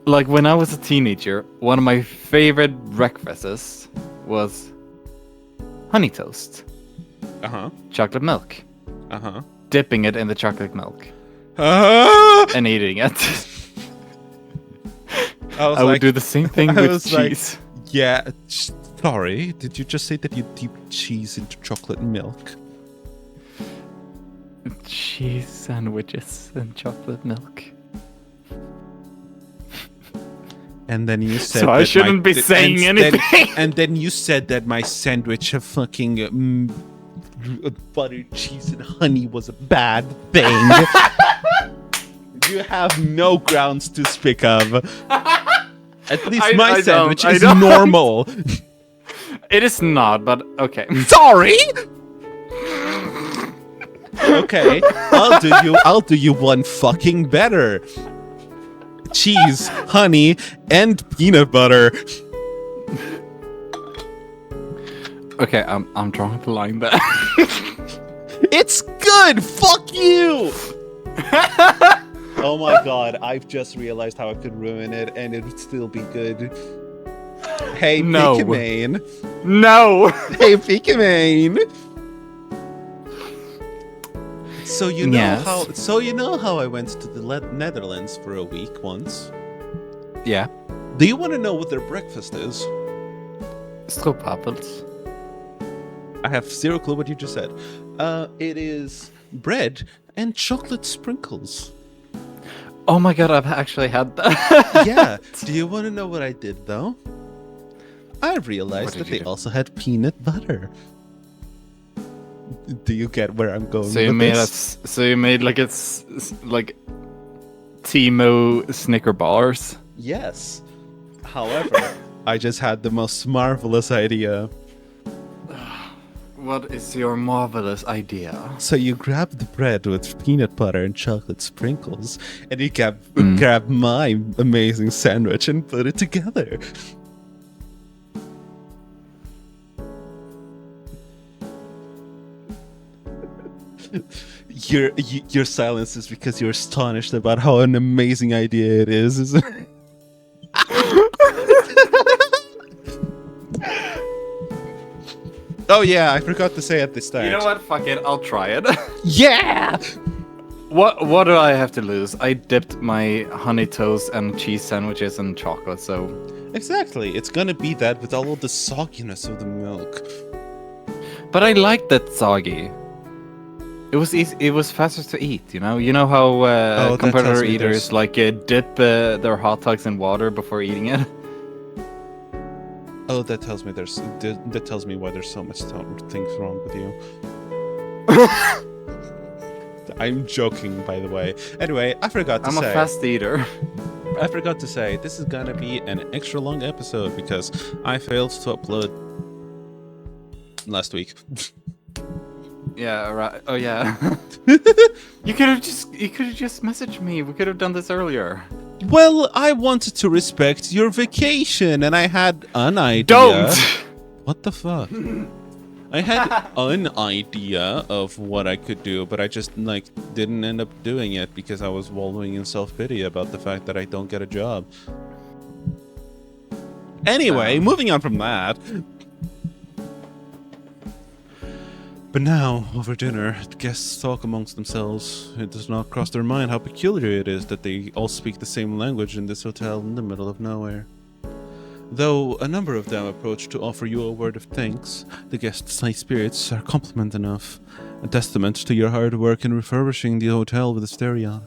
Like when I was a teenager, one of my favorite breakfasts was honey toast, Uh-huh. chocolate milk, Uh-huh. dipping it in the chocolate milk and eating it. I would do the same thing I with was like, cheese. yeah, sorry. Did you just say that you dip cheese into chocolate milk? Cheese sandwiches and chocolate milk. And then you said So I shouldn't be saying anything. And then you said that my sandwich of fucking buttered cheese and honey was a bad thing. You have no grounds to speak of. At least my sandwich is normal. It is not, but okay. Sorry. Okay, I'll do you one fucking better. Cheese, honey, and peanut butter. Okay, I'm drawing the line there. It's good. Fuck you. Oh my god, I've just realized how I could ruin it, and it would still be good. Hey, No. Pikamain. No. Hey, Pikamain. So you know Yes. how I went to the Netherlands for a week once. Yeah. Do you want to know what their breakfast is? Stroopwafels. I have zero clue what you just said. It is bread and chocolate sprinkles. Oh my god, I've actually had that. Yeah. Do you want to know what I did though? I realized What did that you they do? also had peanut butter. Do you get where I'm going? So you with made this? So you made like like Timo Snicker bars. Yes. However, I just had the most marvelous idea. What is your marvelous idea? So you grab the bread with peanut butter and chocolate sprinkles, and you grab my amazing sandwich and put it together. Your silence is because you're astonished about how an amazing idea it is, isn't it? Oh yeah, I forgot to say at the start. You know what? Fuck it, I'll try it. Yeah! What do I have to lose? I dipped my honey toast and cheese sandwiches in chocolate, so Exactly. It's gonna be that with all of the sogginess of the milk. but I liked that soggy. It was easy. It was faster to eat. You know. You know how that competitor tells me eaters there's- like dip their hot dogs in water before eating it. Oh, that tells me that tells me why there's so much things wrong with you. I'm joking, by the way. Anyway, I forgot to I'm say. a fast eater. I forgot to say this is gonna be an extra long episode because I failed to upload last week. Yeah. Right. Oh yeah. You could have just messaged me. We could have done this earlier. Well, I wanted to respect your vacation, and I had an idea. Don't. What the fuck? I had an idea of what I could do, but I just didn't end up doing it because I was wallowing in self-pity about the fact that I don't get a job. Anyway, moving on from that. But now, over dinner, the guests talk amongst themselves. It does not cross their mind how peculiar it is that they all speak the same language in this hotel in the middle of nowhere. Though a number of them approach to offer you a word of thanks, the guests' high spirits are compliment enough, a testament to your hard work in refurbishing the hotel with a stereo.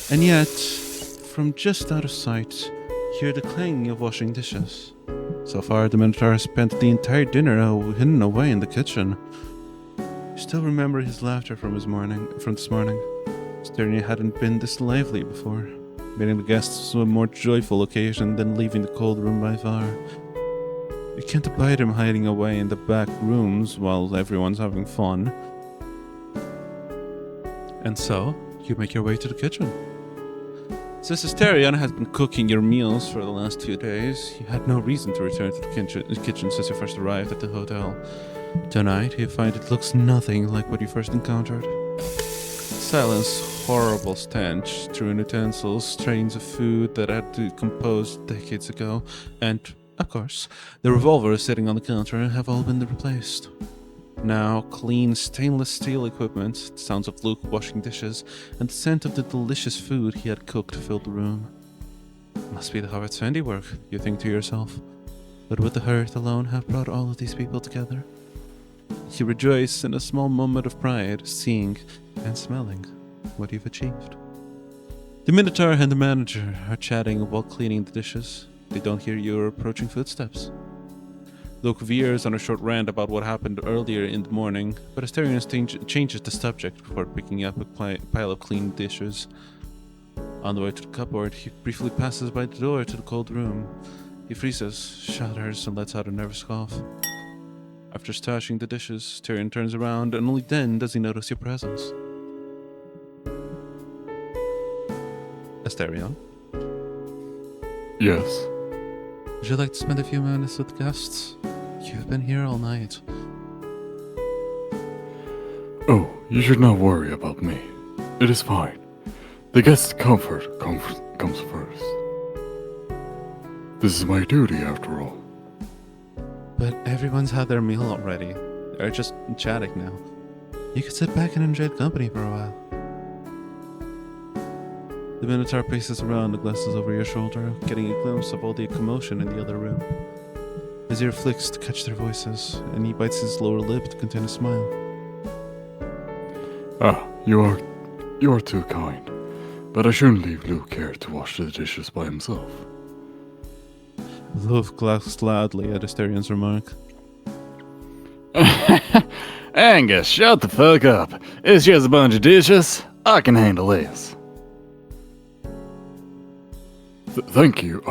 And yet, from just out of sight, hear the clanging of washing dishes. So far, the Minotaur has spent the entire dinner hidden away in the kitchen. You still remember his laughter from this morning. Stereo hadn't been this lively before. Meeting the guests was a more joyful occasion than leaving the cold room by far. You can't abide him hiding away in the back rooms while everyone's having fun. And so, you make your way to the kitchen. Since Asterion has been cooking your meals for the last 2 days, you had no reason to return to the kitchen since you first arrived at the hotel. Tonight, you find it looks nothing like what you first encountered. Silence, horrible stench, strewn utensils, trains of food that had decomposed decades ago, and, of course, the revolvers sitting on the counter have all been replaced. Now, clean stainless steel equipment, the sounds of Luke washing dishes, and the scent of the delicious food he had cooked filled the room. Must be the Hobbit's handiwork, you think to yourself. But would the hearth alone have brought all of these people together? You rejoice in a small moment of pride, seeing and smelling what you've achieved. The Minotaur and the manager are chatting while cleaning the dishes. They don't hear your approaching footsteps. Luke veers on a short rant about what happened earlier in the morning, but Asterion changes the subject before picking up a pile of clean dishes. On the way to the cupboard, he briefly passes by the door to the cold room. He freezes, shudders, and lets out a nervous cough. After stashing the dishes, Tyrion turns around, and only then does he notice your presence. Asterion, Yes. would you like to spend a few minutes with the guests? You've been here all night. Oh, you should not worry about me. It is fine. The guest's comfort comes first. This is my duty, after all. But everyone's had their meal already. They're just chatting now. You could sit back and enjoy the company for a while. The Minotaur paces around and glances over your shoulder, getting a glimpse of all the commotion in the other room. His ear flicks to catch their voices, and he bites his lower lip to contain a smile. Ah, you are too kind. But I shouldn't leave Luke here to wash the dishes by himself. Luke laughs loudly at Asterion's remark. Angus, shut the fuck up. It's just a bunch of dishes. I can handle this. Thank you,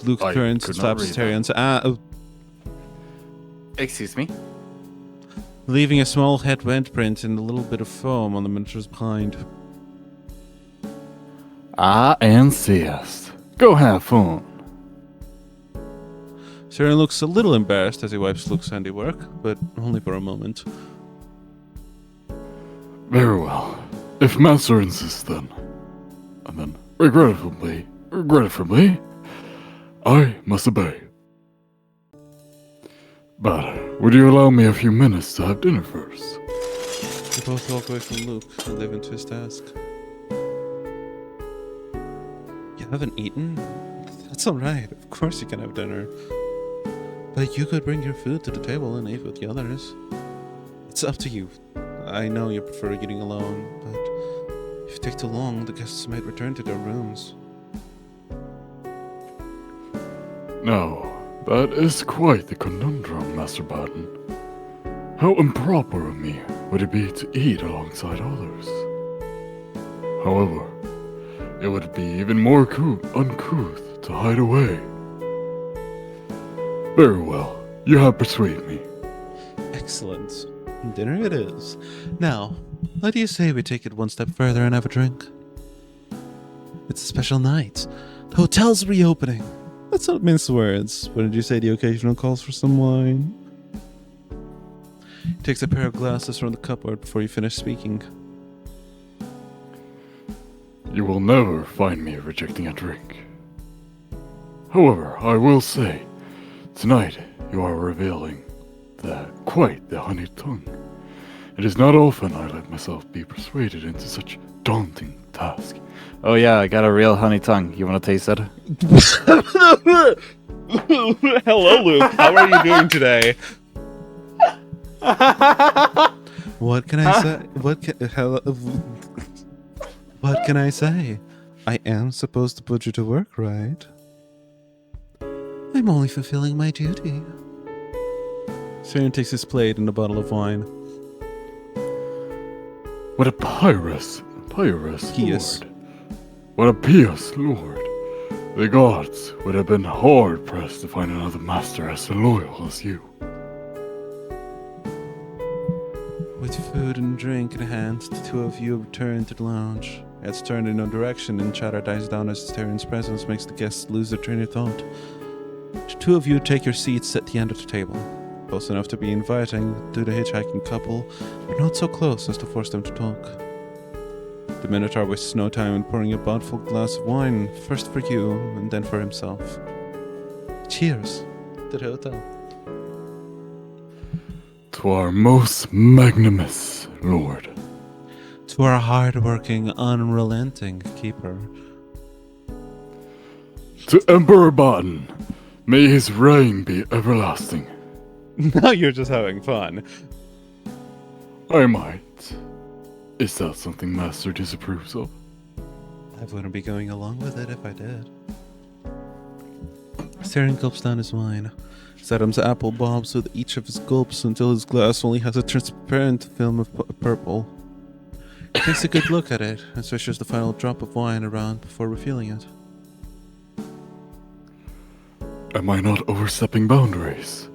Luke I turns could and not slaps read Asterion, Excuse me? leaving a small head print and a little bit of foam on the Minotaur's behind. I insist. Go have fun. Tyrion looks a little embarrassed as he wipes Luke's handiwork, but only for a moment. Very well. If Master insists then. And then, regrettably, I must obey. But, would you allow me a few minutes to have dinner first? They both walk away from Luke and leave him to his task. You haven't eaten? That's alright, of course you can have dinner. But you could bring your food to the table and eat with the others. It's up to you. I know you prefer eating alone, but if you take too long, the guests might return to their rooms. No, that is quite the conundrum, Master Batten. How improper of me would it be to eat alongside others? However, it would be even more uncouth to hide away. Very well, you have persuaded me. Excellent. Dinner it is. Now, how do you say we take it one step further and have a drink? It's a special night. The hotel's reopening. Let's not mince words. What did you say the occasional calls for some wine? He takes a pair of glasses from the cupboard before you finish speaking. You will never find me rejecting a drink. However, I will say, tonight you are revealing quite the honey tongue. It is not often I let myself be persuaded into such daunting task. Oh yeah, I got a real honey tongue. You wanna taste it? Hello, Luke. How are you doing today? What can I say? What can I say? I am supposed to put you to work, right? I'm only fulfilling my duty. Tyrion takes his plate and a bottle of wine. What a pious Pious. lord. What a pious lord. The gods would have been hard pressed to find another master as loyal as you. With food and drink in hand, the two of you return to the lounge. Heads turned in no direction and chatter dies down as Tyrion's presence makes the guests lose their train of thought. The two of you take your seats at the end of the table, close enough to be inviting to the hitchhiking couple, but not so close as to force them to talk. The Minotaur wastes no time in pouring a bountiful glass of wine, first for you and then for himself. Cheers to the hotel. To our most magnanimous lord. To our hard-working, unrelenting keeper. To Emperor Barton, may his reign be everlasting. Now you're just having fun. I might. Is that something Master disapproves of? I wouldn't be going along with it if I did. Styrian gulps down his wine. Sadam's apple bobs with each of his gulps until his glass only has a transparent film of purple. He takes a good look at it and swishes the final drop of wine around before revealing it. Am I not overstepping boundaries?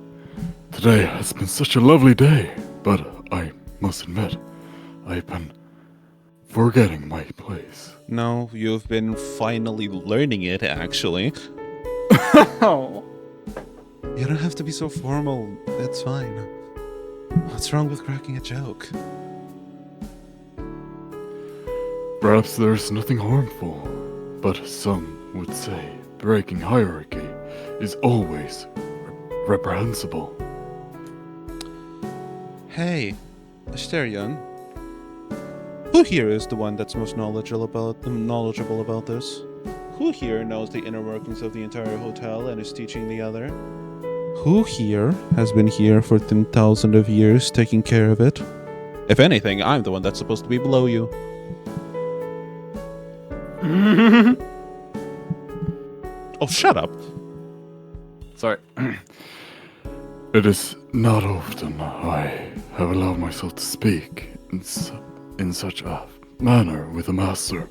Today has been such a lovely day, but I must admit, I've been forgetting my place. No, you've been finally learning it, actually. Oh. You don't have to be so formal. It's fine. What's wrong with cracking a joke? Perhaps there's nothing harmful, but some would say breaking hierarchy is always reprehensible. Hey, Asterion. Who here is the one that's most knowledgeable about this? Who here knows the inner workings of the entire hotel and is teaching the other? Who here has been here for 10,000 of years taking care of it? If anything, I'm the one that's supposed to be below you. Oh, shut up. Sorry. It is not often I have allowed myself to speak in such a manner with a master.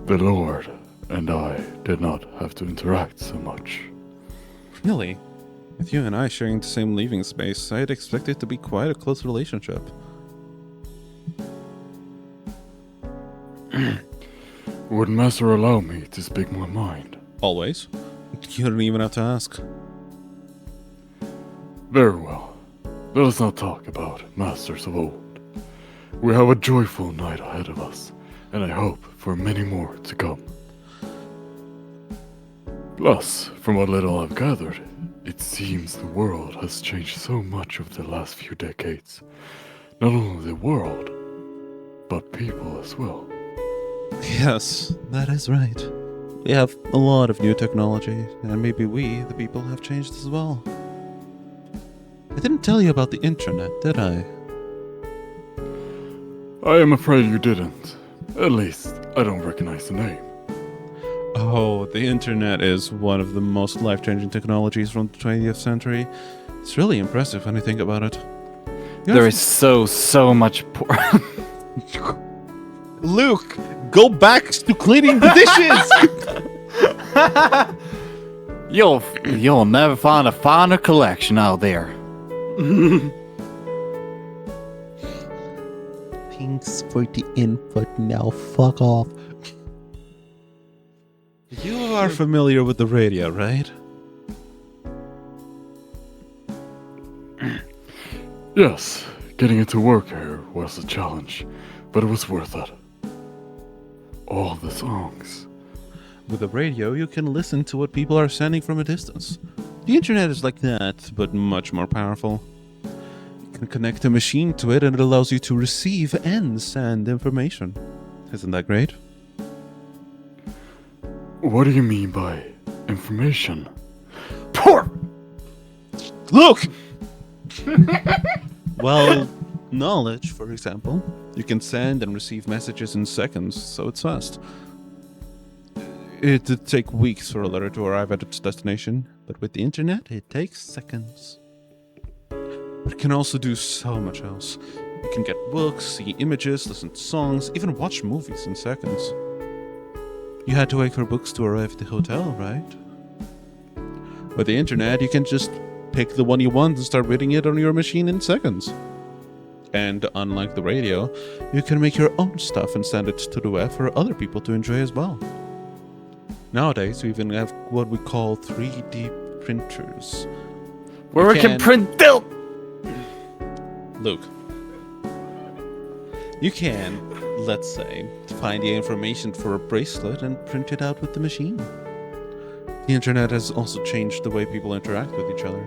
The Lord and I did not have to interact so much. Really? With you and I sharing the same living space, I'd expect it to be quite a close relationship. Would Master allow me to speak my mind? Always. You don't even have to ask. Very well. Let us not talk about masters of old. We have a joyful night ahead of us, and I hope for many more to come. Plus, from what little I've gathered, it seems the world has changed so much over the last few decades. Not only the world, but people as well. Yes, that is right. We have a lot of new technology, and maybe we, the people, have changed as well. I didn't tell you about the internet, did I? I am afraid you didn't. At least, I don't recognize the name. Oh, the internet is one of the most life-changing technologies from the 20th century. It's really impressive when you think about it. There is so much poor. Luke, go back to cleaning the dishes! You'll never find a finer collection out there. Thanks for the input, now fuck off. You are familiar with the radio, right? Yes, getting it to work here was a challenge, but it was worth it. All the songs. With the radio, you can listen to what people are sending from a distance. The internet is like that, but much more powerful. You can connect a machine to it and it allows you to receive and send information. Isn't that great? What do you mean by information? Poor! Look! Well, knowledge, for example. You can send and receive messages in seconds, so it's fast. It'd take weeks for a letter to arrive at its destination, but with the internet, it takes seconds. But it can also do so much else. You can get books, see images, listen to songs, even watch movies in seconds. You had to wait for books to arrive at the hotel, right? With the internet, you can just pick the one you want and start reading it on your machine in seconds. And unlike the radio, you can make your own stuff and send it to the web for other people to enjoy as well. Nowadays, we even have what we call 3D printers. Where we can print out. Luke. You can let's say, find the information for a bracelet and print it out with the machine. The internet has also changed the way people interact with each other.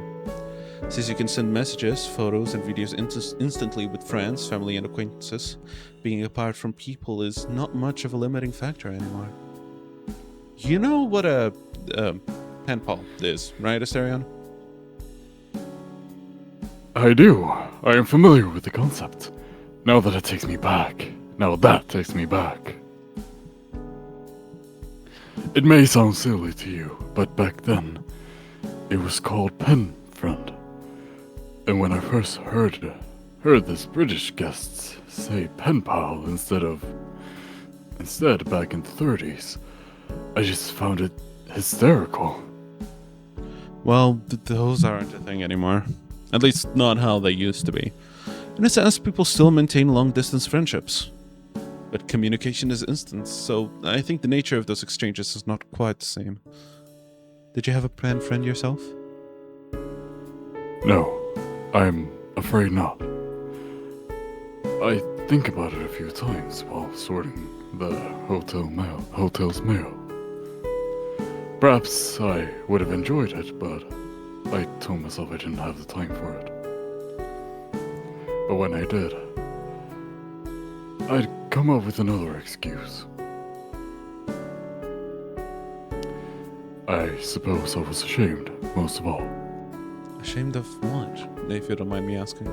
Since you can send messages, photos, and videos instantly with friends, family, and acquaintances, being apart from people is not much of a limiting factor anymore. You know what a pen pal is, right, Asterion? I do. I am familiar with the concept. Now that takes me back. It may sound silly to you, but back then, it was called pen friend. And when I first heard this British guests say pen pal instead back in the 30s, I just found it hysterical. Well, those aren't a thing anymore. At least not how they used to be. In a sense, people still maintain long-distance friendships. But communication is instant, so I think the nature of those exchanges is not quite the same. Did you have a pen friend yourself? No, I'm afraid not. I think about it a few times while sorting the hotel's mail. Perhaps I would have enjoyed it, but I told myself I didn't have the time for it. But when I did, I'd come up with another excuse. I suppose I was ashamed, most of all. Ashamed of what, if you don't mind me asking?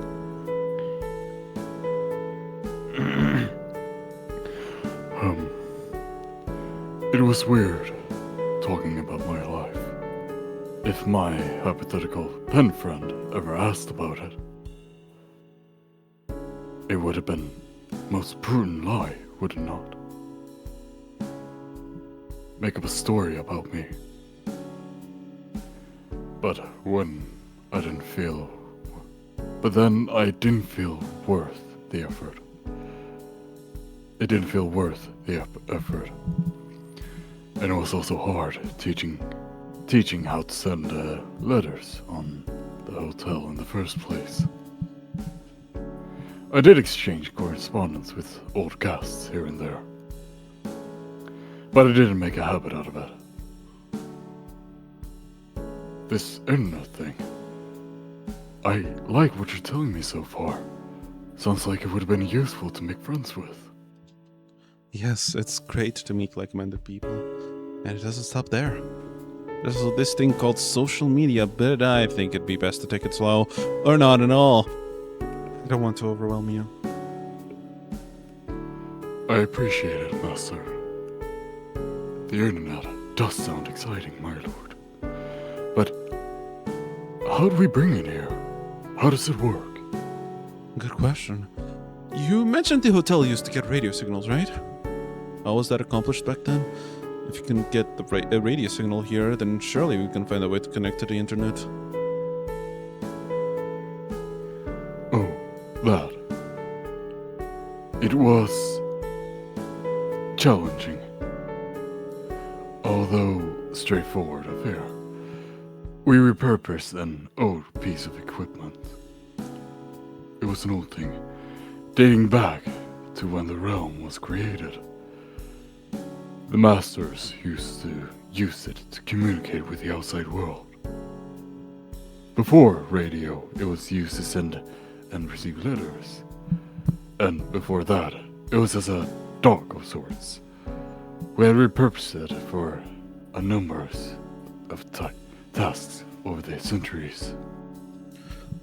It was weird talking about my life. If my hypothetical pen friend ever asked about it, it would have been most prudent lie, would it not? Make up a story about me. But then I didn't feel worth the effort. It didn't feel worth the effort. And it was also hard teaching how to send letters on the hotel in the first place. I did exchange correspondence with old guests here and there, but I didn't make a habit out of it. This internet thing, I like what you're telling me so far. Sounds like it would have been useful to make friends with. Yes, it's great to meet like-minded people, and it doesn't stop there. There's this thing called social media, but I think it'd be best to take it slow, or not at all. I don't want to overwhelm you. I appreciate it, Master. The internet does sound exciting, my lord. But how do we bring it here? How does it work? Good question. You mentioned the hotel used to get radio signals, right? How was that accomplished back then? If you can get a radio signal here, then surely we can find a way to connect to the internet. Oh, that. It was challenging, although straightforward affair. We repurposed an old piece of equipment. It was an old thing, dating back to when the realm was created. The masters used to use it to communicate with the outside world. Before radio, it was used to send and receive letters. And before that, it was as a dog of sorts. We had repurposed it for a number of tasks over the centuries.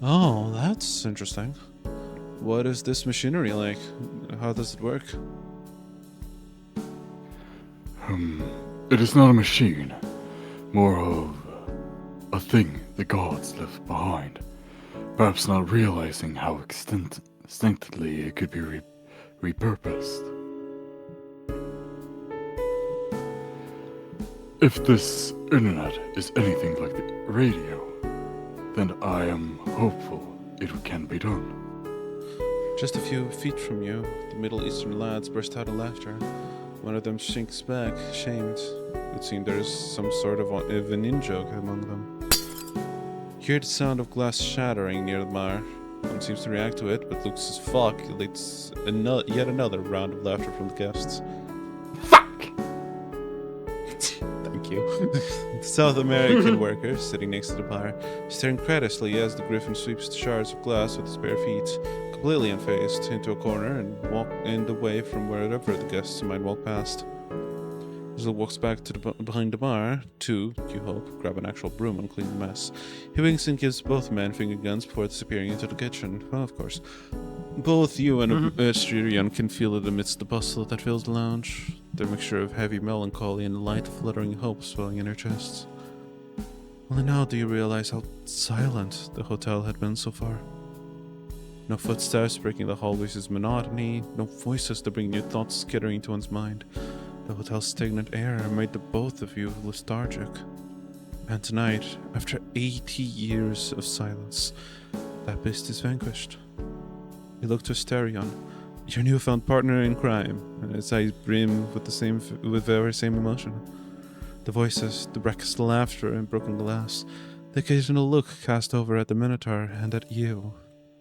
Oh, that's interesting. What is this machinery like? How does it work? It is not a machine, more of a thing the gods left behind, perhaps not realizing how instinctively it could be repurposed. If this internet is anything like the radio, then I am hopeful it can be done. Just a few feet from you, the Middle Eastern lads burst out in laughter. One of them shrinks back, shamed. It seemed there is some sort of an in-joke among them. You hear the sound of glass shattering near the bar, No one seems to react to it, but looks as fuck leads yet another round of laughter from the guests. Fuck! Thank you. The South American worker, sitting next to the bar, staring credulously as the griffin sweeps the shards of glass with his bare feet, completely unfazed, into a corner and away from wherever the guests might walk past. As he walks back to behind the bar to, you hope, grab an actual broom and clean the mess. He winks and gives both men finger guns before disappearing into the kitchen. Well, of course. Both you and Styrian can feel it amidst the bustle that fills the lounge, the mixture of heavy melancholy and light fluttering hope swelling in their chests. Only now do you realize how silent the hotel had been so far. No footsteps breaking the hallways' monotony, no voices to bring new thoughts skittering to one's mind. The hotel's stagnant air made the both of you lethargic. And tonight, after 80 years of silence, that beast is vanquished. You look to Asterion, your newfound partner in crime, and his eyes brim with the very same emotion. The voices, the raucous laughter and broken glass, the occasional look cast over at the Minotaur and at you.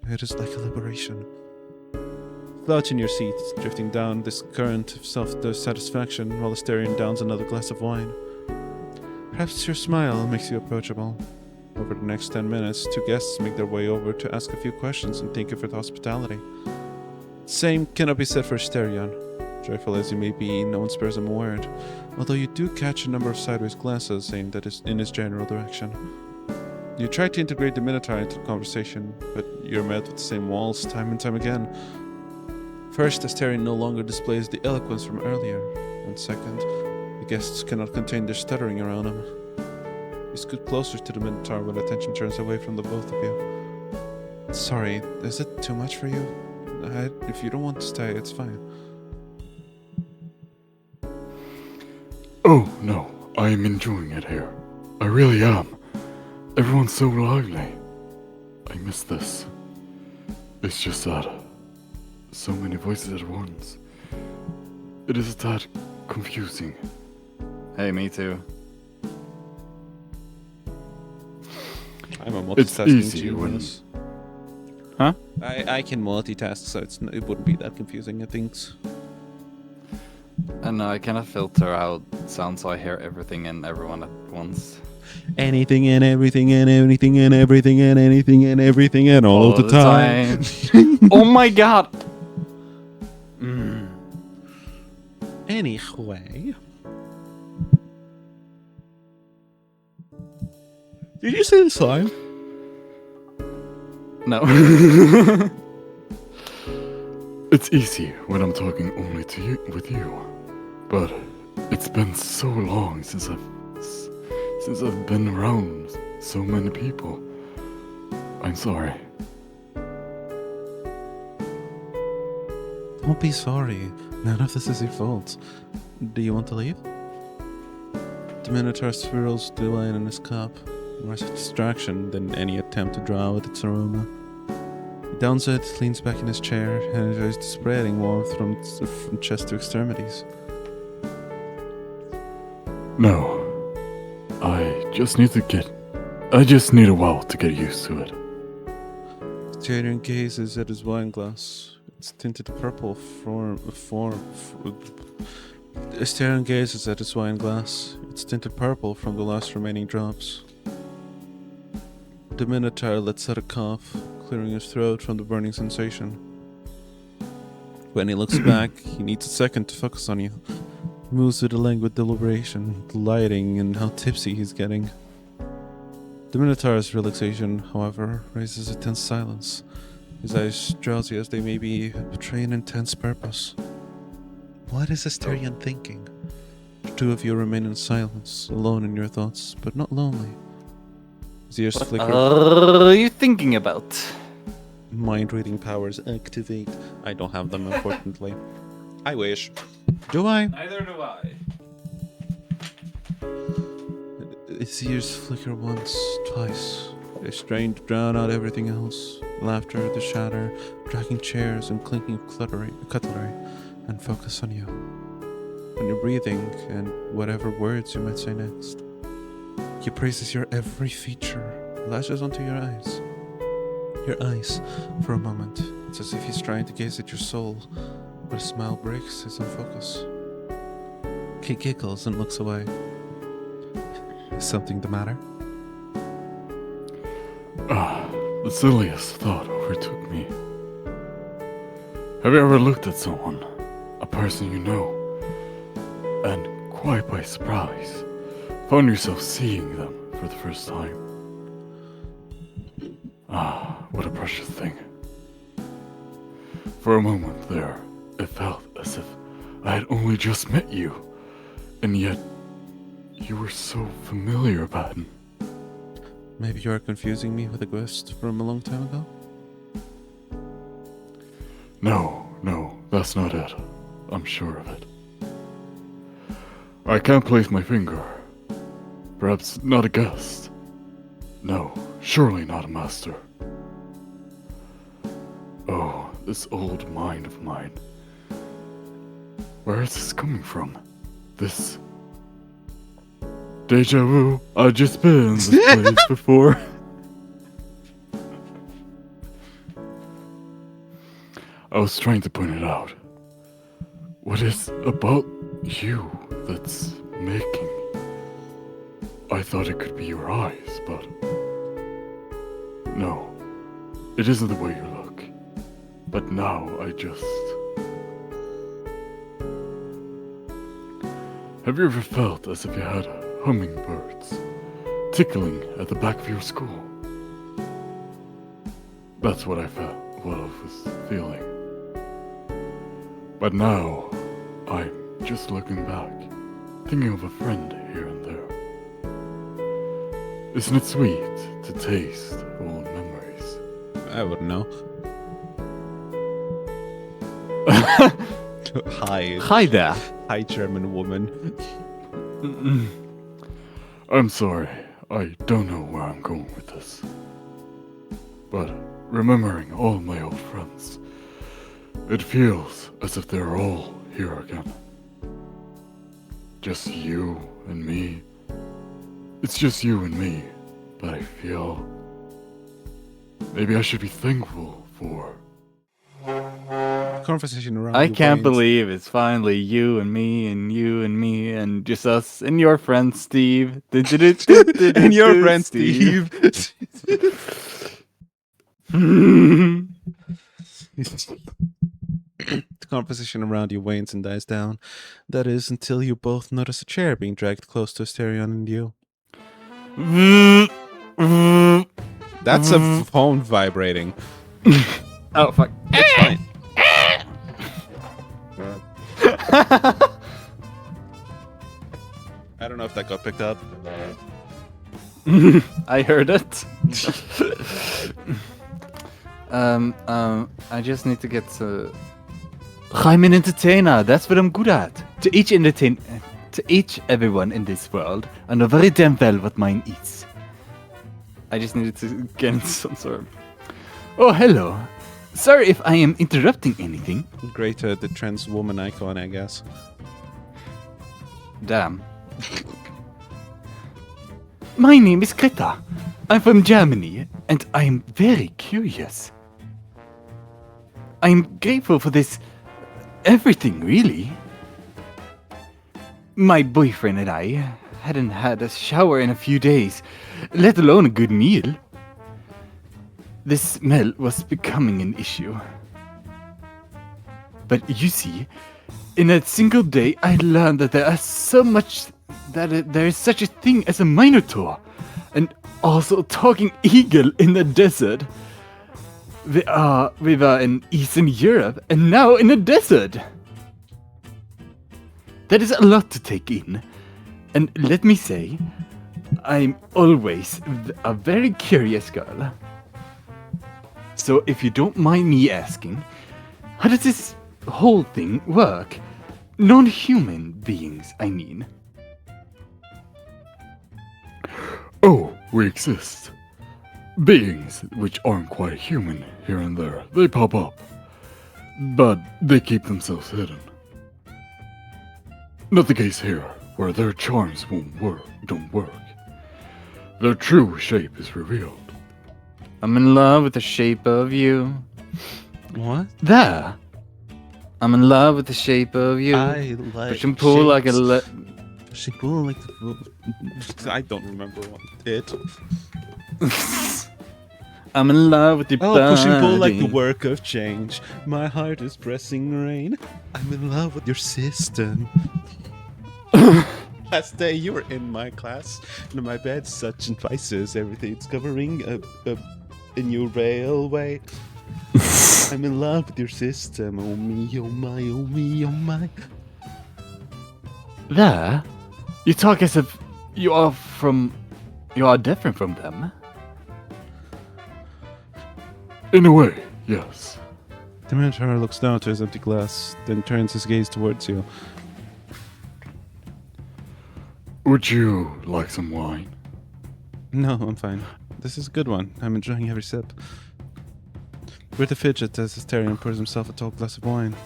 It is like a liberation. Slouch in your seat, drifting down this current of self-satisfaction while Asterion downs another glass of wine. Perhaps your smile makes you approachable. Over the next 10 minutes, two guests make their way over to ask a few questions and thank you for the hospitality. Same cannot be said for Asterion. Joyful as you may be, no one spares him a word, although you do catch a number of sideways glances aimed at in his general direction. You try to integrate the Minotaur into the conversation, but you're met with the same walls time and time again. First, Asterion no longer displays the eloquence from earlier, and second, the guests cannot contain their stuttering around him. You scoot closer to the Minotaur when attention turns away from the both of you. Sorry, is it too much for you? If you don't want to stay, it's fine. Oh, no, I am enjoying it here. I really am. Everyone's so lively. I miss this. It's just that so many voices at once. It is that confusing. Hey, me too. I'm a It's multitasking easy genius. Huh? I can multitask, so it wouldn't be that confusing, I think. And I cannot filter out sounds, so I hear everything and everyone at once. Anything and everything and anything and everything and anything and everything and all the time. Oh my god! Anyway. Did you say the sign? No. It's easy when I'm talking only to you with you, but it's been so long since I've been around so many people. I'm sorry. Don't be sorry. None of this is your fault. Do you want to leave? The Minotaur swirls the wine in his cup, more as a distraction than any attempt to draw out its aroma. He downs it, leans back in his chair, and enjoys the spreading warmth from chest to extremities. No. I just need a while to get used to it. Tyrion gazes at his wineglass. It's tinted purple Tyrion gazes at his wineglass. It's tinted purple from the last remaining drops. The Minotaur lets out a cough, clearing his throat from the burning sensation. When he looks back, he needs a second to focus on you. He moves with a languid deliberation, delighting in how tipsy he's getting. The Minotaur's relaxation, however, raises a tense silence. His eyes, drowsy as they may be, betray an intense purpose. What is Asterion thinking? The two of you remain in silence, alone in your thoughts, but not lonely. His ears flicker. What are you thinking about? Mind-reading powers activate. I don't have them, unfortunately. I wish. Do I? Neither do I. His ears flicker once, twice. They strain to drown out everything else. Laughter, the shatter, dragging chairs and clinking of cutlery, and focus on you. On your breathing and whatever words you might say next. He praises your every feature, lashes onto your eyes. your eyes for a moment. It's as if he's trying to gaze at your soul, but a smile breaks his focus. He giggles and looks away. Is something the matter? The silliest thought overtook me. Have you ever looked at someone, a person you know, and quite by surprise, found yourself seeing them for the first time? What a precious thing. For a moment there, it felt as if I had only just met you, and yet you were so familiar, Patton. Maybe you are confusing me with a ghost from a long time ago? No, that's not it. I'm sure of it. I can't place my finger. Perhaps not a ghost. No, surely not a master. Oh, this old mind of mine. Where is this coming from? This deja vu. I've just been in this place before. I was trying to point it out. What is about you that's making? I thought it could be your eyes, but no, it isn't the way you look. But now I just... Have you ever felt as if you had hummingbirds tickling at the back of your skull? That's what I felt, what I was feeling. But now, I'm just looking back, thinking of a friend here and there. Isn't it sweet to taste old memories? I wouldn't know. Hi. Hi there. Hi, German woman. I'm sorry, I don't know where I'm going with this. But remembering all my old friends, it feels as if they're all here again. Just you and me. It's just you and me, but I feel maybe I should be thankful for. Conversation around. I you can't wanes. believe it's finally you and me and you and me and just us and your friend Steve. And your friend Steve. The conversation around you wanes and dies down. That is, until you both notice a chair being dragged close to Asterion and you. That's a phone vibrating. Oh, fuck. It's fine. I don't know if that got picked up. I heard it. I just need to get to... I'm an entertainer. That's what I'm good at. To each everyone in this world, I know very damn well what mine is. I just needed to get into some sort of... Oh, hello. Sorry if I am interrupting anything. Great, the trans woman icon, I guess. Damn. My name is Greta. I'm from Germany, and I'm very curious. I'm grateful for this... everything, really. My boyfriend and I hadn't had a shower in a few days, let alone a good meal. The smell was becoming an issue. But you see, in a single day I learned that there is such a thing as a Minotaur, and also a talking eagle in the desert. We were in Eastern Europe, and now in a desert. That is a lot to take in, and let me say, I'm always a very curious girl. So if you don't mind me asking, how does this whole thing work? Non-human beings, I mean. Oh, we exist. Beings which aren't quite human here and there. They pop up. But they keep themselves hidden. Not the case here, where their charms don't work. Their true shape is revealed. I'm in love with the shape of you. What? There. I'm in love with the shape of you. I like Push and pull like a shapes. Push and pull like the... I don't remember what it. I'm in love with your Oh, body. push and pull like the work of change. My heart is pressing rain. I'm in love with your system. Last day you were in my class. And my bed's such and vices. Everything's covering a new railway. I'm in love with your system. Oh me, oh my, oh me, oh my. There? You talk as if you are different from them. In a way, yes. The Minotaur looks down to his empty glass, then turns his gaze towards you. Would you like some wine? No, I'm fine. This is a good one. I'm enjoying every sip. Bertha fidgets as Asterion pours himself a tall glass of wine.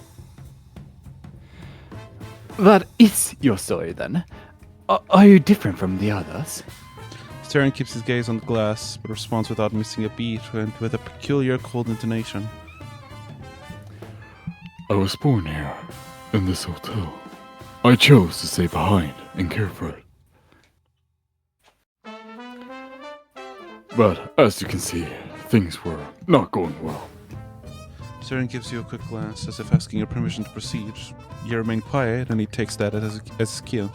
That is your story then. Are you different from the others? Asterion keeps his gaze on the glass, but responds without missing a beat and with a peculiar cold intonation. I was born here, in this hotel. I chose to stay behind and care for it. But as you can see, things were not going well. Asterion gives you a quick glance, as if asking your permission to proceed. You remain quiet, and he takes that as his cue.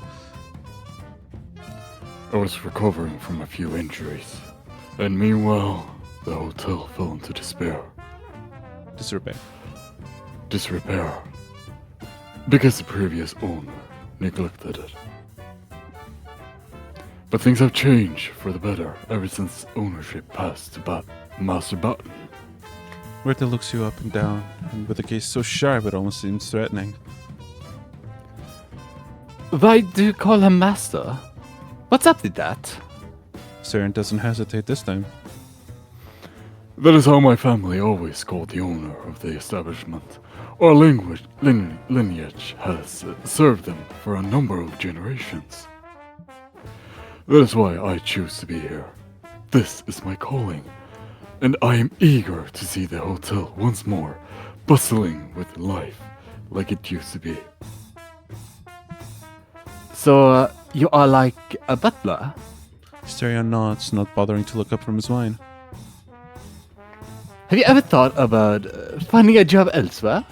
I was recovering from a few injuries, and meanwhile, the hotel fell into despair. Disrepair. Because the previous owner neglected it. But things have changed for the better ever since ownership passed to Master Button. Bertha looks you up and down, and with a gaze so sharp it almost seems threatening. Why do you call him master? What's up with that? Asterion doesn't hesitate this time. That is how my family always called the owner of the establishment. Our lineage has served them for a number of generations. That is why I choose to be here. This is my calling, and I am eager to see the hotel once more, bustling with life like it used to be. So, you are like a butler? Asterion nods, not bothering to look up from his wine. Have you ever thought about finding a job elsewhere?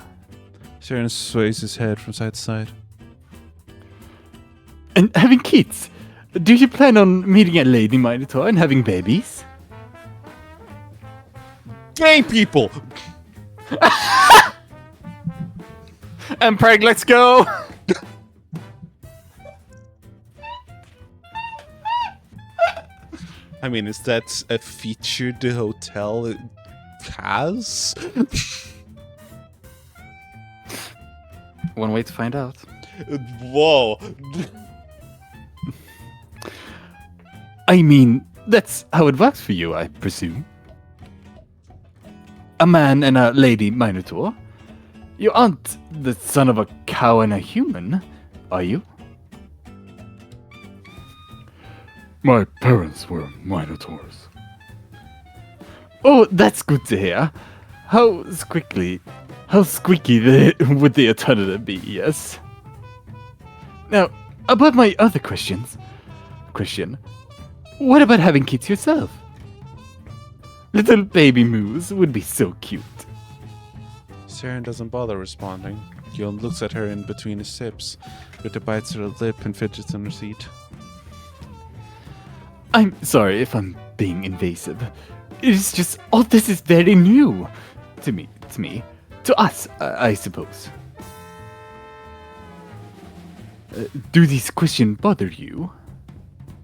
Asterion sways his head from side to side. And having kids? Do you plan on meeting a lady Minotaur and having babies? Gay people! And Preg, let's go! I mean, is that a feature the hotel has? One way to find out. Whoa. I mean, that's how it works for you, I presume. A man and a lady Minotaur. You aren't the son of a cow and a human, are you? My parents were Minotaurs. Oh, that's good to hear. How squeaky would the alternative be, yes? Now, about my other question, what about having kids yourself? Little baby moose would be so cute. Saren doesn't bother responding. Guillaume looks at her in between his sips. Rita bites her lip and fidgets on her seat. I'm sorry if I'm being invasive. It's just all this is very new to me, to us, I suppose. Do these questions bother you?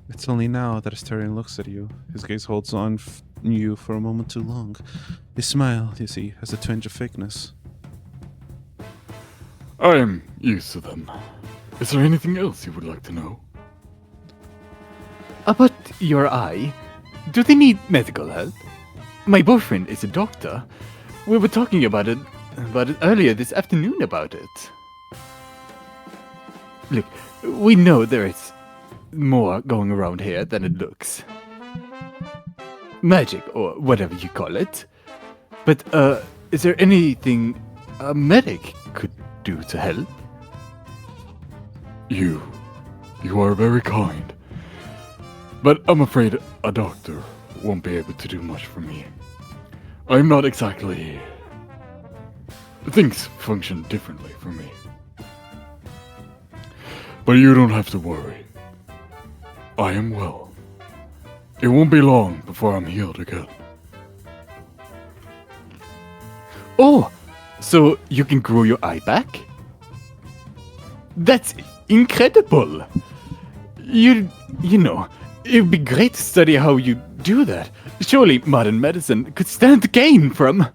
It's only now that Asterion looks at you. His gaze holds on you for a moment too long. His smile, you see, has a twinge of fakeness. I am used to them. Is there anything else you would like to know? About your eye, do they need medical help? My boyfriend is a doctor. We were talking about it earlier this afternoon about it. Look, we know there is more going around here than it looks. magic, or whatever you call it. But, is there anything a medic could do to help? You are very kind. But I'm afraid a doctor won't be able to do much for me. I'm not exactly... Things function differently for me. But you don't have to worry. I am well. It won't be long before I'm healed again. Oh, so you can grow your eye back? That's incredible! You know, it'd be great to study how you do that. Surely modern medicine could stand to gain from...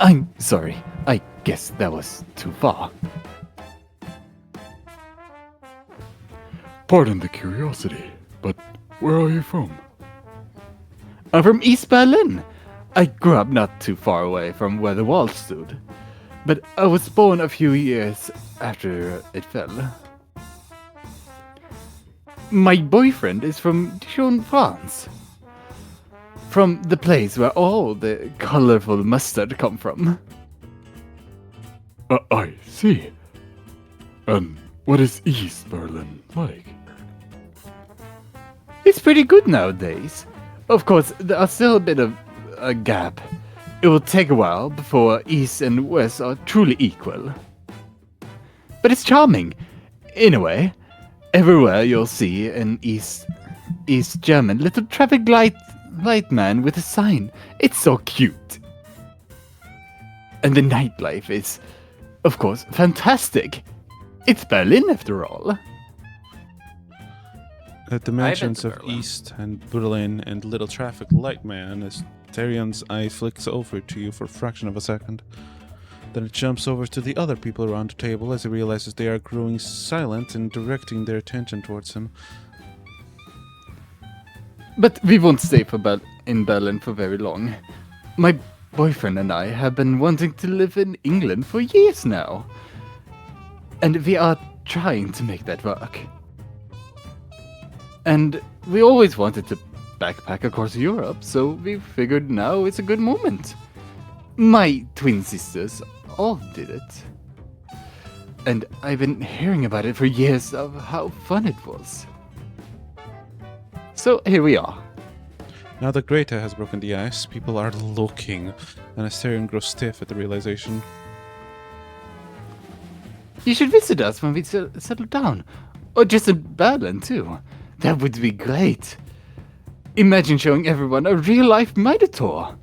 I'm sorry. I guess that was too far. Pardon the curiosity, but where are you from? I'm from East Berlin. I grew up not too far away from where the wall stood. But I was born a few years after it fell. My boyfriend is from Dijon, France. From the place where all the colorful mustard come from. I see. And what is East Berlin like? It's pretty good nowadays. Of course, there's still a bit of a gap. It will take a while before East and West are truly equal. But it's charming. In a way, everywhere you'll see an East German little traffic light man with a sign. It's so cute. And the nightlife is, of course, fantastic. It's Berlin after all. At the mentions of Berlin. East and Berlin and little traffic light man, Astarion's eye flicks over to you for a fraction of a second. Then it jumps over to the other people around the table as he realizes they are growing silent and directing their attention towards him. But we won't stay in Berlin for very long. My boyfriend and I have been wanting to live in England for years now. And we are trying to make that work. And we always wanted to backpack across Europe, so we figured now is a good moment. My twin sisters all did it. And I've been hearing about it for years of how fun it was. So here we are. Now that Greta has broken the ice, people are looking, and Astarion grows stiff at the realization. You should visit us when we settle down. Or just in Berlin, too. That would be great. Imagine showing everyone a real-life Minotaur.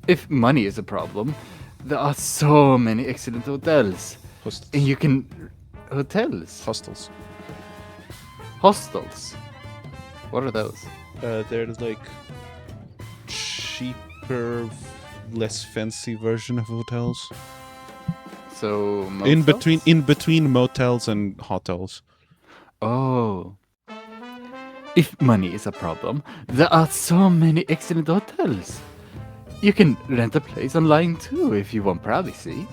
If money is a problem, there are so many excellent hotels. Hostels. And you can... Hotels? Hostels. Hostels. What are those? They're like cheaper, less fancy version of hotels. So, In motels? between motels and hotels. Oh. If money is a problem, there are so many excellent hotels. You can rent a place online too if you want privacy.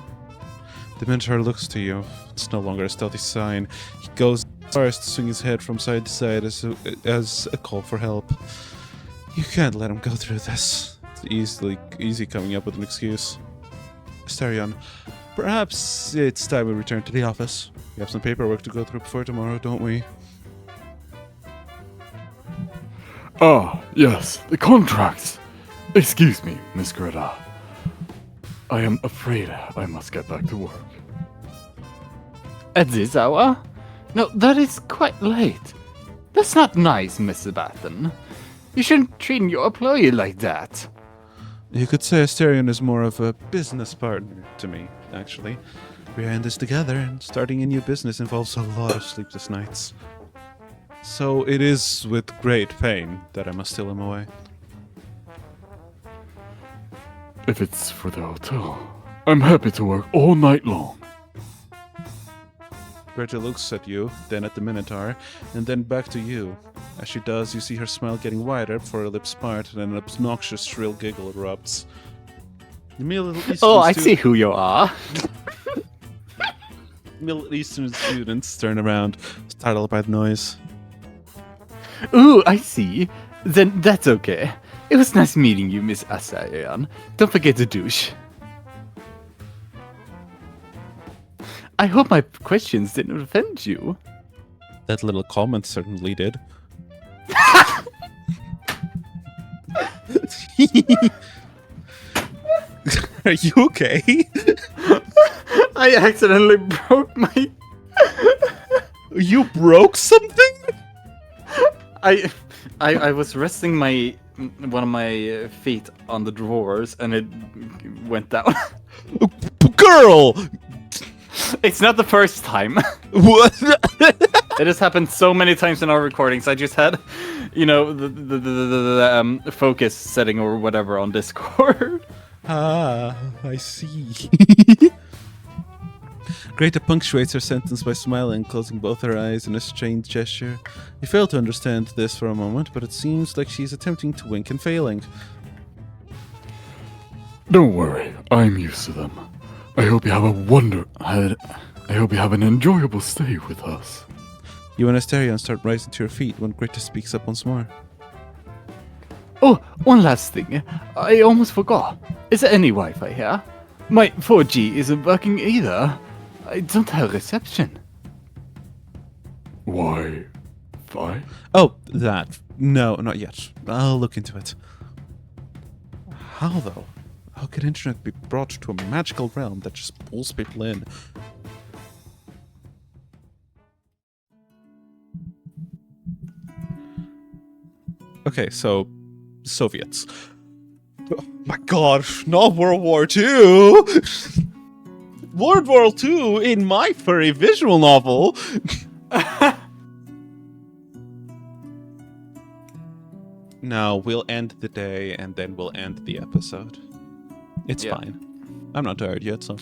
The Minotaur looks to you. It's no longer a stealthy sign. He goes first to swing his head from side to side as a call for help. You can't let him go through this. It's easy coming up with an excuse. Astarion, perhaps it's time we return to the office. We have some paperwork to go through before tomorrow, don't we? Ah, yes, the contracts. Excuse me, Miss Greta. I am afraid I must get back to work. At this hour? No, that is quite late. That's not nice, Mr. Batten. You shouldn't treat your employee like that. You could say Astarion is more of a business partner to me, actually. We're in this together, and starting a new business involves a lot of sleepless nights. So it is with great pain that I must steal him away. If it's for the hotel, I'm happy to work all night long. Greta looks at you, then at the Minotaur, and then back to you. As she does, you see her smile getting wider before her lips part, and an obnoxious shrill giggle erupts. The Middle Eastern Oh, I see who you are. Middle Eastern students turn around, startled by the noise. Ooh, I see. Then that's okay. It was nice meeting you, Miss Asterion. Don't forget to douche. I hope my questions didn't offend you. That little comment certainly did. Are you okay? I accidentally broke my... You broke something? I was resting my one of my feet on the drawers and it went down. Girl! It's not the first time. What? It has happened so many times in our recordings. I just had, you know, the focus setting or whatever on Discord. Ah, I see. Greta punctuates her sentence by smiling, closing both her eyes in a strange gesture. You fail to understand this for a moment, but it seems like she's attempting to wink and failing. Don't worry, I'm used to them. I hope you have I hope you have an enjoyable stay with us. You and Asterion start rising to your feet when Greta speaks up once more. Oh, one last thing. I almost forgot. Is there any Wi-Fi here? My 4G isn't working either. I don't have reception. Why? Fine. Oh, that. No, not yet. I'll look into it. How, though? How could internet be brought to a magical realm that just pulls people in? Okay, so Soviets. Oh my god, not World War II! World War II in my furry visual novel! No, we'll end the day and then we'll end the episode. It's fine. I'm not tired yet, so...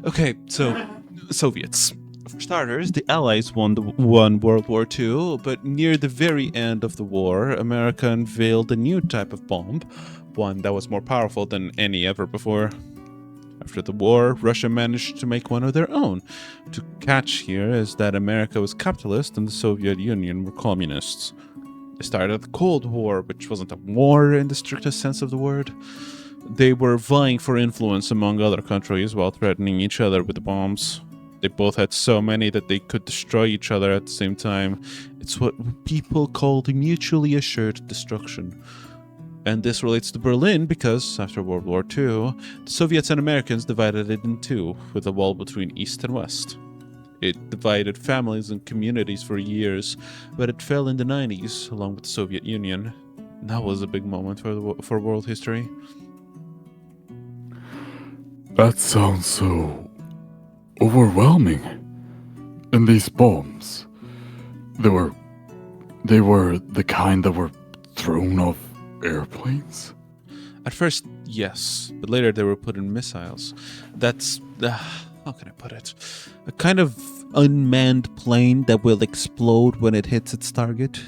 Okay, so... Soviets. For starters, the Allies won World War II, but near the very end of the war, America unveiled a new type of bomb, one that was more powerful than any ever before. After the war, Russia managed to make one of their own. To catch here is that America was capitalist and the Soviet Union were communists. They started the Cold War, which wasn't a war in the strictest sense of the word. They were vying for influence among other countries while threatening each other with the bombs. They both had so many that they could destroy each other at the same time. It's what people call the mutually assured destruction. And this relates to Berlin because, after World War II, the Soviets and Americans divided it in two, with a wall between East and West. It divided families and communities for years, but it fell in the 90s, along with the Soviet Union. That was a big moment for world history. That sounds so overwhelming. And these bombs, they were the kind that were thrown off airplanes? At first, yes, but later they were put in missiles. That's, how can I put it? A kind of unmanned plane that will explode when it hits its target.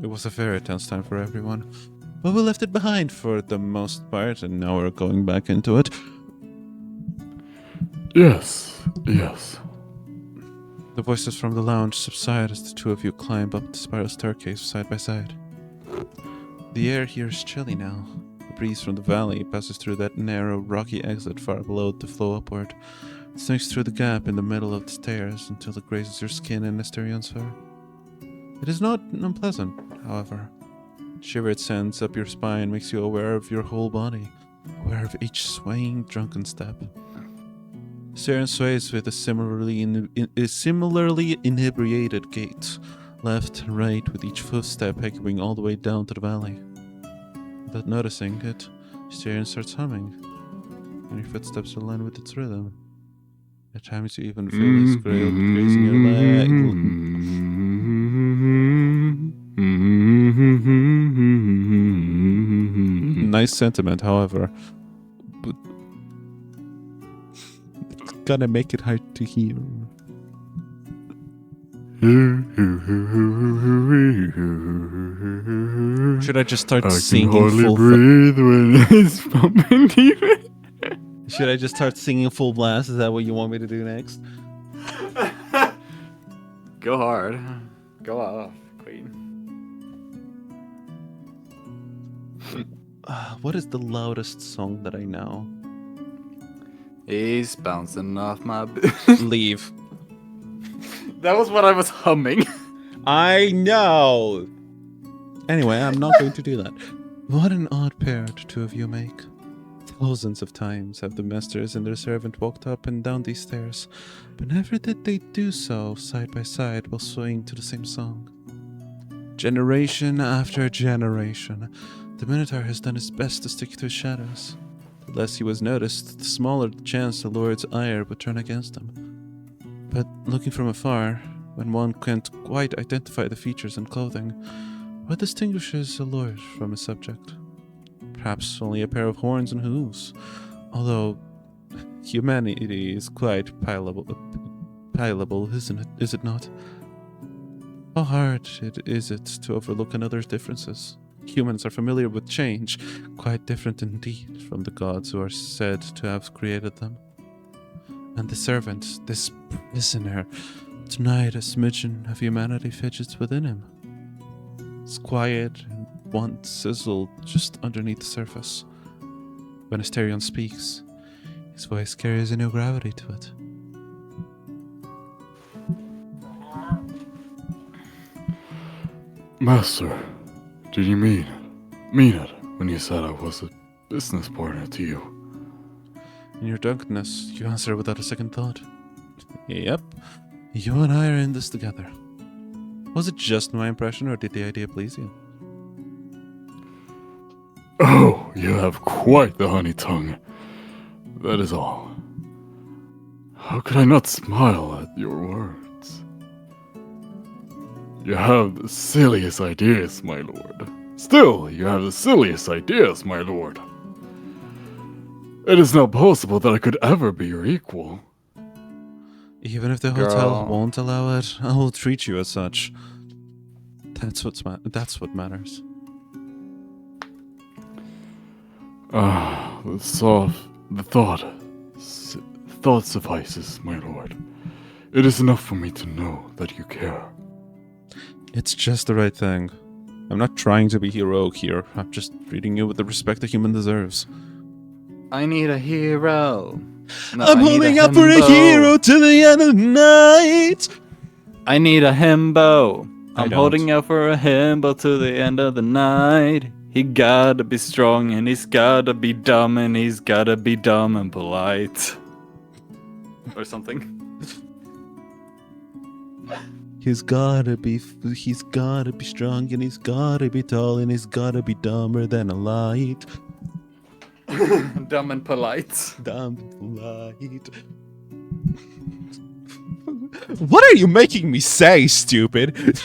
It was a very tense time for everyone. But we left it behind for the most part, and now we're going back into it. Yes. The voices from the lounge subside as the two of you climb up the spiral staircase side by side. The air here is chilly now. The breeze from the valley passes through that narrow, rocky exit far below to flow upward. It snakes through the gap in the middle of the stairs until it grazes your skin and Asterion's fur. It is not unpleasant, however. The shiver it sends up your spine makes you aware of your whole body, aware of each swaying, drunken step. Asterion sways with a similarly inebriated gait, left and right with each footstep echoing all the way down to the valley. Without noticing it, Asterion starts humming, and your footsteps align with its rhythm. At times you even feel his grazing your leg. Nice sentiment, however. But it's gonna make it hard to hear. Should I just start singing full breathe when it's pumping deep. Should I just start singing full blast? Is that what you want me to do next? Go hard. Go off, Queen. What is the loudest song that I know? He's bouncing off my. Leave. That was what I was humming. I know! Anyway, I'm not going to do that. What an odd pair the two of you make. Thousands of times have the masters and their servant walked up and down these stairs, but never did they do so side by side while swaying to the same song. Generation after generation, the Minotaur has done his best to stick to his shadows. The less he was noticed, the smaller the chance the Lord's ire would turn against him. But looking from afar, when one can't quite identify the features and clothing, what distinguishes a lord from a subject? Perhaps only a pair of horns and hooves, although humanity is quite pileable, isn't it? Is it not? How hard is it to overlook another's differences? Humans are familiar with change, quite different indeed from the gods who are said to have created them. And the servant, this prisoner, tonight a smidgen of humanity fidgets within him. It's quiet and wants sizzle just underneath the surface. When Asterion speaks, his voice carries a new gravity to it. Master, did you mean it when you said I was a business partner to you? In your drunkenness, you answer without a second thought. Yep, you and I are in this together. Was it just my impression, or did the idea please you? Oh, you have quite the honey tongue. That is all. How could I not smile at your words? You have the silliest ideas, my lord. Still, you have the silliest ideas, my lord. It is not possible that I could ever be your equal. Even if the hotel won't allow it, I will treat you as such. That's what matters. The thought suffices, my lord. It is enough for me to know that you care. It's just the right thing. I'm not trying to be heroic here. I'm just treating you with the respect a human deserves. I need a hero. No, I'm holding out for a hero to the end of the night. I need a himbo. I'm don't. holding out for a himbo to the end of the night. He gotta be strong and he's gotta be dumb and he's gotta be dumb and polite. Or something. He's gotta be strong and he's gotta be tall and he's gotta be dumber than a light. Dumb and polite. Dumb and polite. What are you making me say, stupid?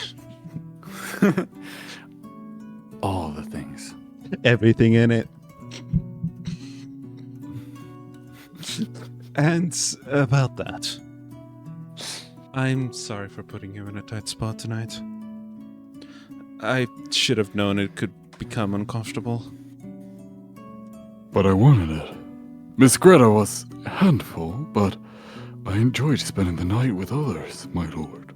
All the things. Everything in it. And about that, I'm sorry for putting you in a tight spot tonight. I should have known it could become uncomfortable. But I wanted it. Miss Greta was a handful, but I enjoyed spending the night with others, my lord.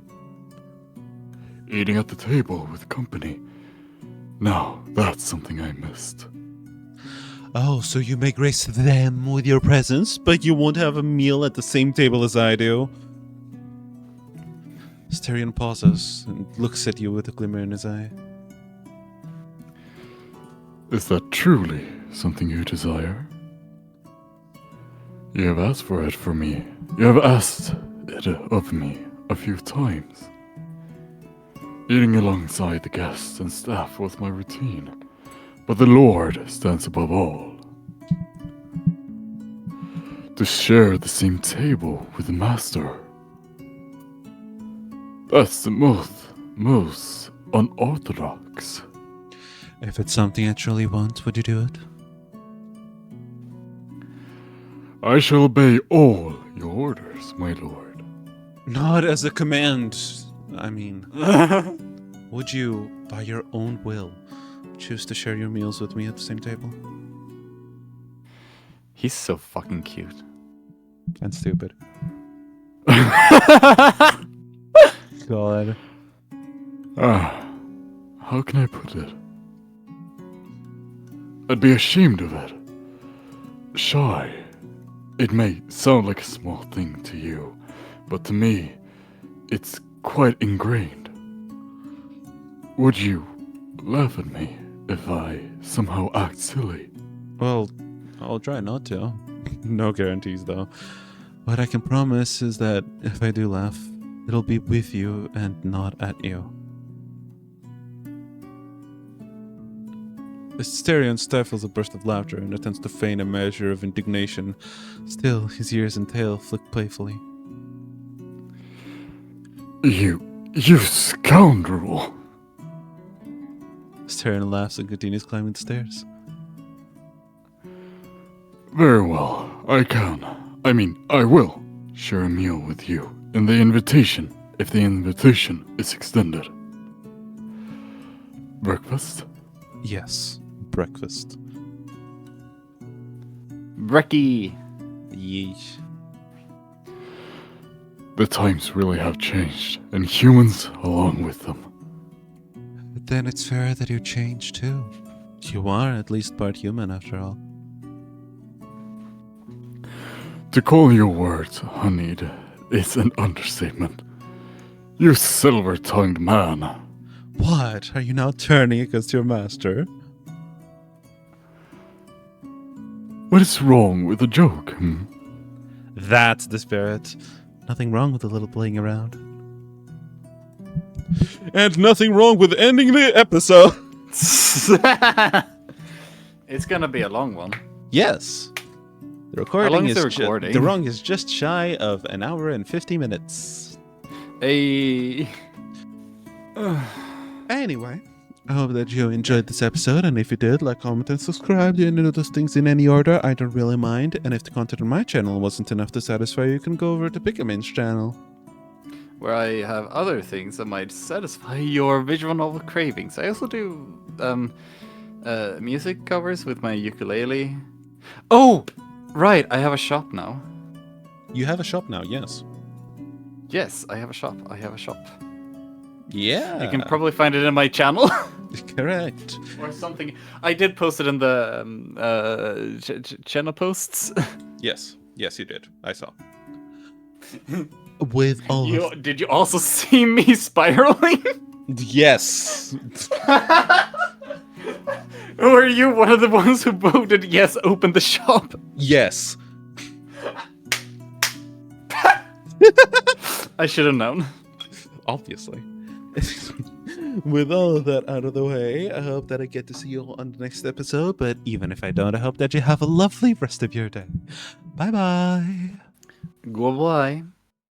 Eating at the table with company. Now, that's something I missed. Oh, so you may grace them with your presence, but you won't have a meal at the same table as I do? Asterion pauses and looks at you with a glimmer in his eye. Is that truly something you desire? You have asked for it for me. You have asked it of me a few times. Eating alongside the guests and staff was my routine, but the Lord stands above all. To share the same table with the Master. That's the most unorthodox. If it's something I truly want, would you do it? I shall obey all your orders, my lord. Not as a command, I mean. Would you, by your own will, choose to share your meals with me at the same table? He's so fucking cute. And stupid. God. How can I put it? I'd be ashamed of it. Shy. It may sound like a small thing to you, but to me, it's quite ingrained. Would you laugh at me if I somehow act silly? Well, I'll try not to. No guarantees, though. What I can promise is that if I do laugh, it'll be with you and not at you. Asterion stifles a burst of laughter and attempts to feign a measure of indignation. Still, his ears and tail flick playfully. You scoundrel! Asterion laughs and continues climbing the stairs. Very well, I will share a meal with you if the invitation is extended. Breakfast? Yes, breakfast. Brekkie. Yeesh. The times really have changed, and humans along with them. But then it's fair that you change too. You are at least part human after all. To call your words honeyed is an understatement. You silver-tongued man. What? Are you now turning against your master? What is wrong with the joke, That's the spirit. Nothing wrong with a little playing around. And nothing wrong with ending the episode. It's gonna be a long one. Yes. The recording How long is is the recording? the wrong is just shy of an hour and 50 minutes. Hey. Anyway, I hope that you enjoyed this episode, and if you did, like, comment, and subscribe. You can do those things in any order. I don't really mind. And if the content on my channel wasn't enough to satisfy you, you can go over to Pikamain's channel. Where I have other things that might satisfy your visual novel cravings. I also do music covers with my ukulele. Oh, right, I have a shop now. You have a shop now, yes. Yes, I have a shop. Yeah. You can probably find it in my channel. Correct. Or something. I did post it in the channel posts. Yes. Yes, you did. I saw. With all Did you also see me spiraling? Yes. Were you one of the ones who voted yes, open the shop? Yes. I should have known. Obviously. With all of that out of the way, I hope that I get to see you all on the next episode. But even if I don't, I hope that you have a lovely rest of your day. Bye-bye. Goodbye.